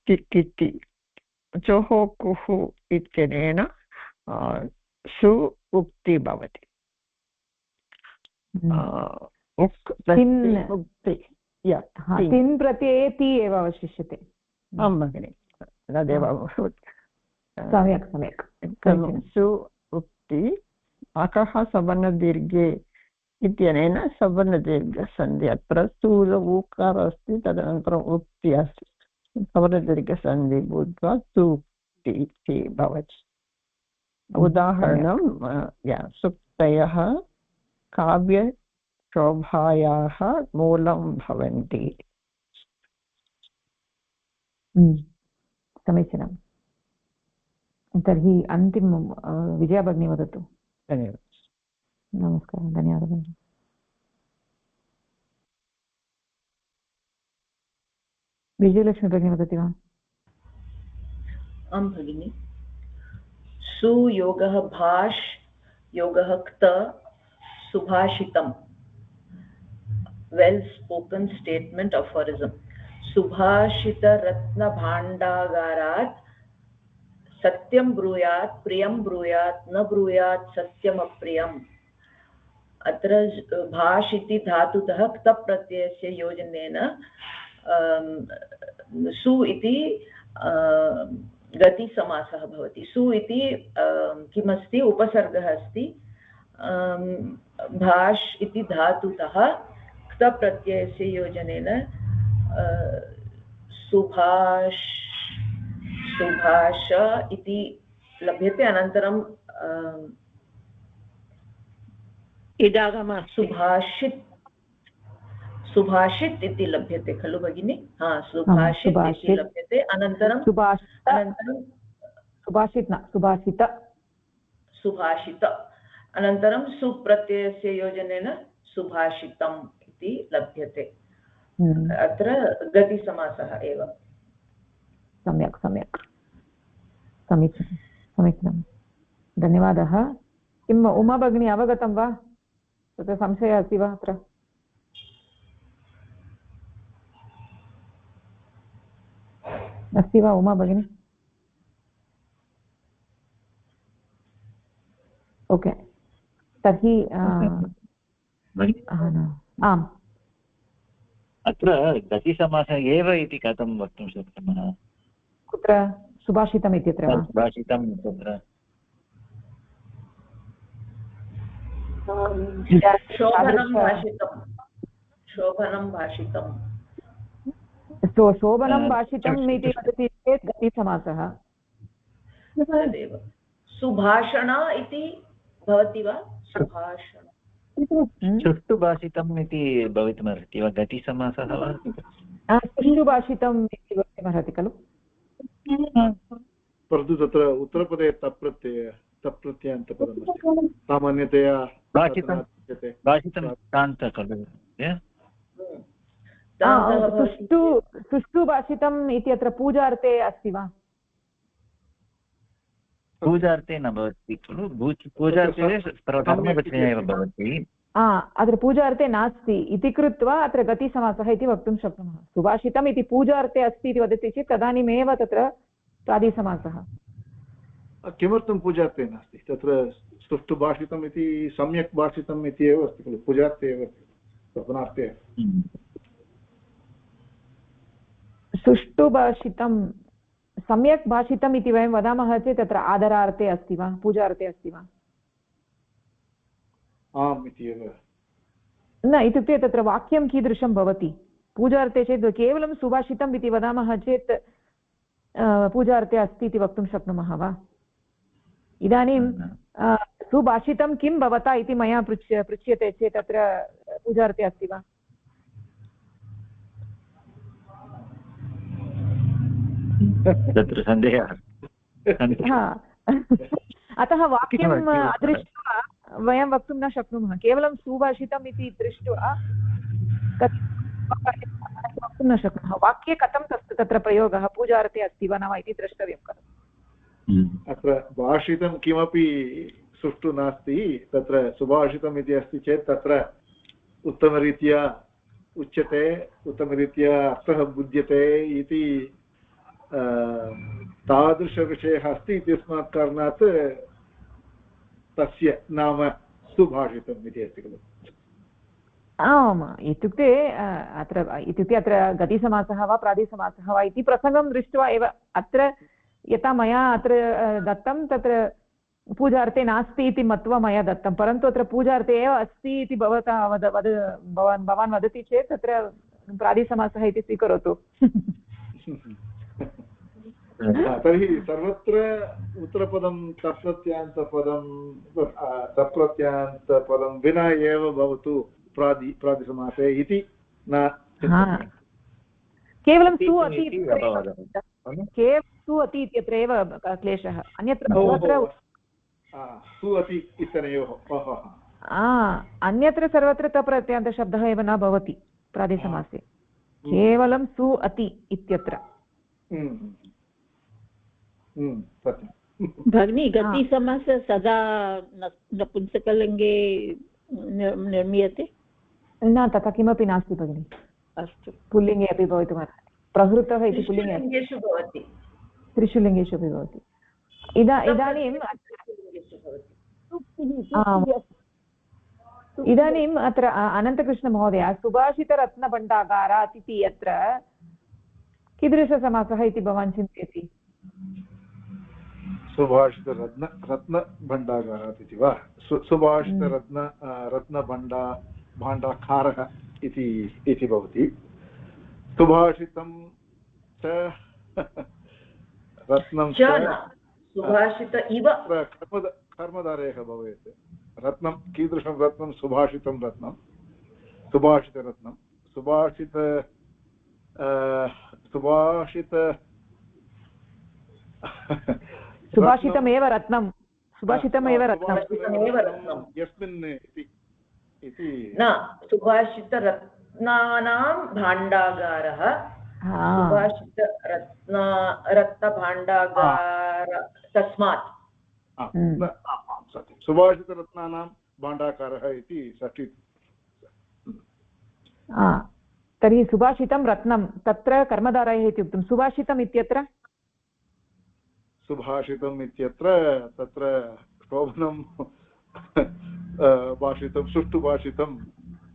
किति चोः कुः इत्यनेन सु उक्ति भवति। तिन् प्रत्यये ति एव अवशिष्यते। आं भगिनि, तदेव सम्यक् सम्यक्। सु उक्ति अकः सवर्णदीर्घे इत्यनेन सवर्णदीर्घसन्धि, अत्र स्थूल ऊकारः अस्ति, तदनन्तरम् उक्ति अस्ति, सवर्णदीर्घसन्धि भूत्वा सूक्ति इति भवति। उदाहरणं सुक्तयः काव्यशोभायाः मूलं भवन्ति। समीचीनं। तर्हि अन्तिमं विजया भगिनी वदतु। धन्यवादः। नमस्कारः, धन्यवादः भगिनि। विजयलक्ष्मी भगिनी वदति वा? आं भगिनि। सुयोगः भाष् योगः क्त सुभाषितम् वेल् स्पोकन् स्टेट्मेण्ट् अफोरिसम्। सुभाषितरत्नभाण्डागारात् सत्यं ब्रूयात् प्रियं ब्रूयात् न ब्रूयात् सत्यमप्रियम्। अत्र भाष् इति धातुतः क्तप् प्रत्ययस्य योजनेन सु इति गतिसमासः भवति। सु इति किमस्ति, उपसर्गः अस्ति। भाष् इति धातुतः क्तप् प्रत्ययस्य योजनेन सुभाष इति लभ्यते। अनन्तरं इडागमः सुभाषित् इति लभ्यते खलु भगिनि? हा, सुभाषित् इति लभ्यते। अनन्तरं सुभाषित अनन्तरं सुप्रत्ययस्य योजनेन सुभाषितम् इति लभ्यते। अत्र गतिसमासः एव। सम्यक् सम्यक्, समीचीनं समीचीनं, धन्यवादः। किम् उमा भगिनी अवगतं वा? तत्र संशयः अस्ति वा? अत्र अस्ति वा उमा भगिनी? ओके, तर्हि आम्, अत्र गतिसमासः एव इति कथं वक्तुं शक्नुमः? कुत्र? सुभाषितम् इत्यत्र वा? सुभाषितं तत्र शोभनं भाषितं शोभनं भाषितम् इति वदति चेत् गतिसमासः तदेव। सुभाषण इति भवति वा? सुभाषण सुष्ठुभाषितम् इति भवितुमर्हति वा? गतिसमासः वा? सुष्ठुभाषितम् इति भवितुमर्हति खलु? परन्तु तत्र उत्तरपदे तप्रत्ययान्तपदमस्ति। सामान्यतया भाषितं शान्त खलु? सुष्ठुभाषितम् इति अत्र पूजार्थे अस्ति वा? पूजार्थे न भवति खलु, पूजार्थे प्रथमवचने एव भवति। अत्र पूजार्थे नास्ति इति कृत्वा अत्र गतिसमासः इति वक्तुं शक्नुमः। सुभाषितम् इति पूजार्थे अस्ति इति वदति चेत् तदानीमेव तत्र प्रादिसमासः। किमर्थं पूजार्थे नास्ति? तत्र सुष्ठुभाषितम् इति सम्यक् भाषितम् इति एव अस्ति खलु, पूजार्थे एव अस्ति, स्वप्नार्थे। सुष्ठुभाषितं सम्यक् भाषितम् इति वयं वदामः चेत् तत्र आदरार्थे अस्ति वा, पूजार्थे अस्ति वा? आम् इति एव। न, इत्युक्ते तत्र वाक्यं कीदृशं भवति? पूजार्थे चेत् केवलं सुभाषितम् इति वदामः चेत् पूजार्थे अस्ति इति वक्तुं शक्नुमः वा? इदानीं सुभाषितं किं भवता इति मया पृच्छ्यते चेत् तत्र पूजार्थे अस्ति वा? तत्र सन्देहः। अतः वाक्यम् अदृष्ट्वा वयं वक्तुं न शक्नुमः। केवलं सुभाषितम् इति दृष्ट्वा वक्तुं न शक्नुमः। वाक्ये कथं तत्र प्रयोगः पूजार्थे अस्ति वा न वा इति द्रष्टव्यं खलु। अत्र भाषितं किमपि सुष्ठु नास्ति, तत्र सुभाषितम् इति अस्ति चेत् तत्र उत्तमरीत्या उच्यते, उत्तमरीत्या अर्थः बुध्यते इति तादृशविषयः अस्ति इत्यस्मात् कारणात् तस्य नाम सुभाषितम् इति अस्ति खलु। आम्, इत्युक्ते अत्र गतिसमासः वा प्रादिसमासः वा इति प्रसङ्गं दृष्ट्वा एव अत्र यथा मया अत्र दत्तं तत्र पूजार्थे नास्ति इति मत्वा मया दत्तं, परन्तु अत्र पूजार्थे एव अस्ति इति भवता भवान् वदति चेत् तत्र प्रादिसमासः इति स्वीकरोतु। तर्हि सर्वत्र उत्तरपदं तप्रत्यान्तपदं विना एव भवतु प्रादिसमासे इति न केवलं सु अति इत्यत्र एव क्लेशः, अन्यत्र सु अति इत्यनयोः अन्यत्र सर्वत्र तप्रत्यान्तशब्दः एव न भवति प्रादिसमासे, केवलं सु अति इत्यत्र। भगिनी गतिसमासः सदा नपुंसकलिङ्गे निर्मीयते? न, तथा किमपि नास्ति भगिनि। अस्तु, पुल्लिङ्गे अपि भवितुमर्हति। प्रहृतः इति पुल्लिङ्गे भवति, त्रिषु लिङ्गेषु अपि भवति। इदानीम् अत्र अनन्तकृष्णमहोदय सुभाषितरत्नभण्डागारात् इति यत्र कीदृशसमासः इति भवान् चिन्तयति? सुभाषितरत्नभण्डागारात् इति वा? रत्नभाण्डाकारः इति भवति। सुभाषितं च रत्नं सुभाषित इव कर्मधारयः भवेत्। रत्नं कीदृशं रत्नं? सुभाषितं रत्नं, सुभाषितरत्नं, सुभाषितमेव रत्नं, सुभाषितमेव रत्नं यस्मिन् इति न सुभाषितरत्नानां भाण्डागारः, रत्नभाण्डागार तस्मात् सत्यं सुभाषितरत्नानां भाण्डाकारः इति षष्ठी। तर्हि सुभाषितं रत्नं, तत्र कर्मधारयः इति उक्तं। सुभाषितम् इत्यत्र तत्र शोभनं भाषितं, सुष्ठु भाषितम्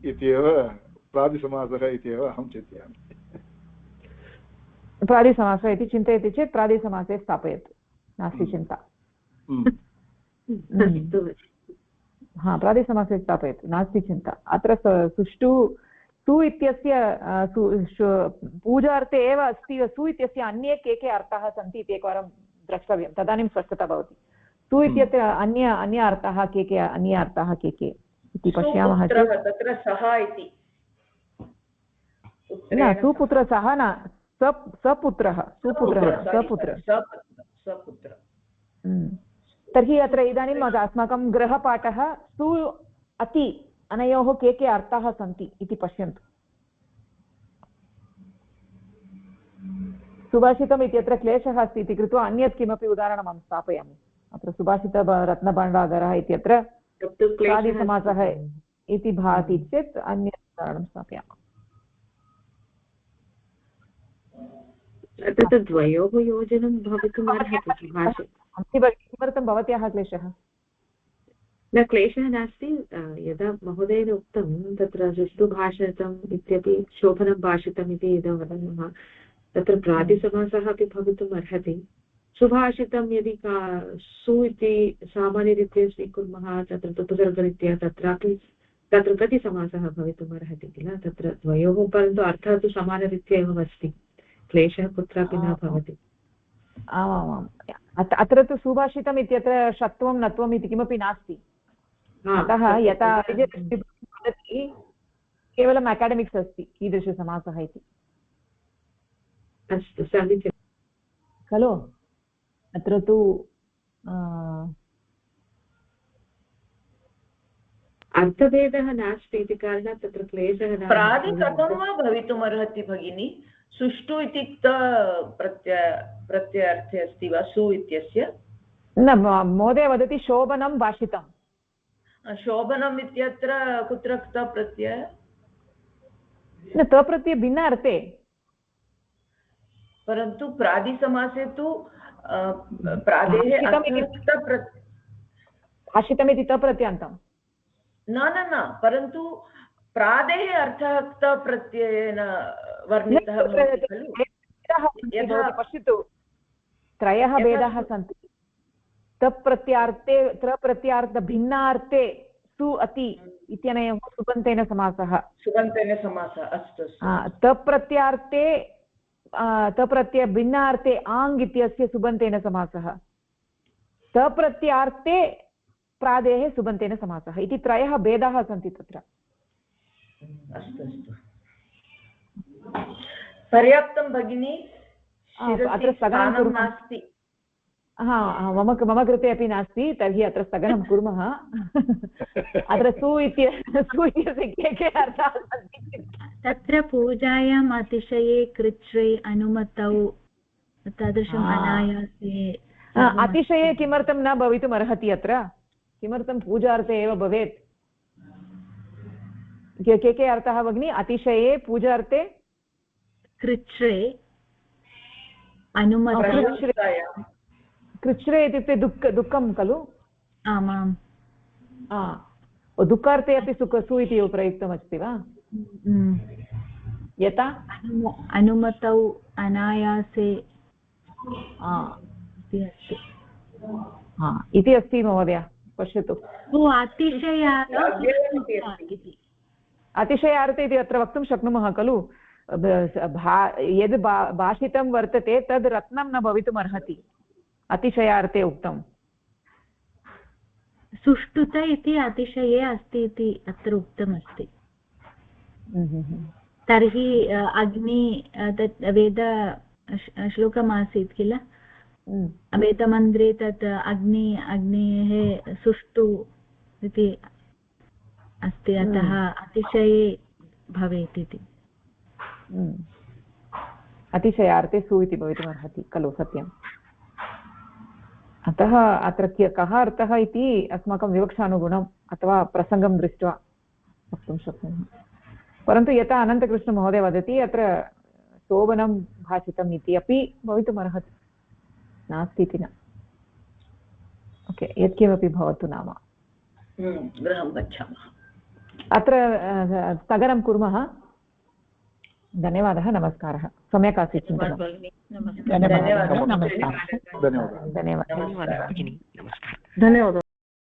इत्येव प्रादिसमासः इत्येव अहं चिन्तयामि। प्रादिसमासः इति चिन्तयति चेत् प्रादिसमासे स्थापयतु, नास्ति चिन्ता। प्रादिसमासे स्थापयतु, नास्ति चिन्ता। अत्र सुष्ठु सु इत्यस्य पूजार्थे एव अस्ति, सु इत्यस्य अन्ये के अर्थाः सन्ति इति एकवारं द्रष्टव्यं, तदानीं स्पष्टता भवति। सु इत्यत्र अन्य अर्थाः के अन्ये अर्थाः के इति पश्यामः चेत् तत्र सः इति न, सुपुत्र सः न, सपुत्रः, सुपुत्रः सपुत्र। तर्हि अत्र इदानीम् अस्माकं गृहपाठः सु अति अनयोः के अर्थाः सन्ति इति पश्यन्तु। सुभाषितम् इत्यत्र क्लेशः अस्ति इति कृत्वा अन्यत् किमपि उदाहरणम् अहं स्थापयामि। अत्र सुभाषितरत्नभाण्डागारः इत्यत्र प्रादिसमासः इति भाति चेत् अन्यत् उदाहरणं स्थापयामः। तत्र द्वयोः योजनं भवितुम् अर्हति भाषे। किमर्थं भवत्याः क्लेशः? न, क्लेशः नास्ति। यदा महोदयेन उक्तं तत्र सुष्ठुभाषितम् इत्यपि शोभनं भाषितम् इति यदा वदामः, तत्र प्रातिसमासः अपि भवितुम् अर्हति। सुभाषितं यदि सु इति सामान्यरीत्या स्वीकुर्मः, तत्र उपसर्गरीत्या तत्र कति समासः भवितुम् अर्हति किल? तत्र द्वयोः, परन्तु अर्थः तु समानरीत्या एव अस्ति, क्लेशः कुत्रापि न भवति। आमामाम्, अत्र तु सुभाषितम् इत्यत्र षत्वं नत्वम् इति किमपि नास्ति। अतः यथा वदति केवलम् अकाडेमिक्स् अस्ति कीदृशसमासः इति। अस्तु, समीचीनम्। खलु अत्र तु अर्थभेदः नास्ति इति कारणात् तत्र क्लेशः न। प्रादि कथं वा भवितुमर्हति भगिनी? सुष्ठु इति प्रत्ययार्थे अस्ति वा सु इत्यस्य? न महोदय वदति शोभनं भाषितं। शोभनम् इत्यत्र कुत्र प्रत्यय? न तप्रत्यय भिन्न अर्थे, परन्तु प्रादिसमासे तु प्रादेः भाषितमिति तप्रत्ययान्तम् न परन्तु प्रादेः अर्थः क्तप्रत्ययेन वर्णितः भवति खलु। पश्यतु त्रयः भेदाः सन्ति। तप्रत्यार्थे त्रप्रत्यार्थ भिन्नार्थे सु अति इत्यनयोः सुबन्तेन समासः। सुबन्तेन समासः अस्तु। तप्रत्यार्थे तप्रत्यय भिन्नार्थे आङ् इत्यस्य सुबन्तेन समासः। तप्रत्यार्थे प्रादेः सुबन्तेन समासः इति त्रयः भेदाः सन्ति तत्र। अस्तु पर्याप्तं भगिनी। अत्र स्थगनं नास्ति। मम कृते अपि नास्ति, तर्हि अत्र स्थगनं कुर्मः। अत्र सु इत्यस्य के अर्थाः सन्ति? तत्र पूजायाम् अतिशये कृच्छ्रे अनुमतौ तादृशम् अनायासे। अतिशये किमर्थं न भवितुम् अर्हति? अत्र किमर्थं पूजार्थे एव भवेत्? के अर्थः भगिनी? अतिशये पूजार्थे कृच्छ्रे अनुमतौ। कृच्छ्रे इत्युक्ते दुःखं खलु? आमाम्। दुःखार्थे अपि सु इति प्रयुक्तमस्ति वा? यथा अनुमतौ अनायासे इति अस्ति महोदय, पश्यतु। अतिशयार्थे इति अत्र वक्तुं शक्नुमः खलु। यद् भाषितं वर्तते तद् रत्नं न भवितुम् अर्हति, अतिशयार्थे उक्तम्। सुष्ठुता इति अतिशये अस्ति इति अत्र उक्तमस्ति। तर्हि अग्नि तत् वेद श्लोकमासीत् किल, वेदमन्त्रे तत् अग्नेः सुष्ठु इति अस्ति, अतः अतिशये भवेत् इति। अतिशयार्थे सु इति भवितुमर्हति खलु, सत्यम्। अतः अत्र कः अर्थः इति अस्माकं विवक्षानुगुणम् अथवा प्रसङ्गं दृष्ट्वा वक्तुं शक्नुमः। परन्तु यथा अनन्तकृष्णमहोदय वदति अत्र शोभनं भाषितम् इति अपि भवितुमर्हति, नास्ति इति न। ओके, यत्किमपि भवतु नाम गृहं गच्छामः। अत्र स्थगनं कुर्मः। धन्यवादः, नमस्कारः। सम्यक् आसीत् चिन्तनं। धन्यवादः। धन्यवादः। धन्यवादः।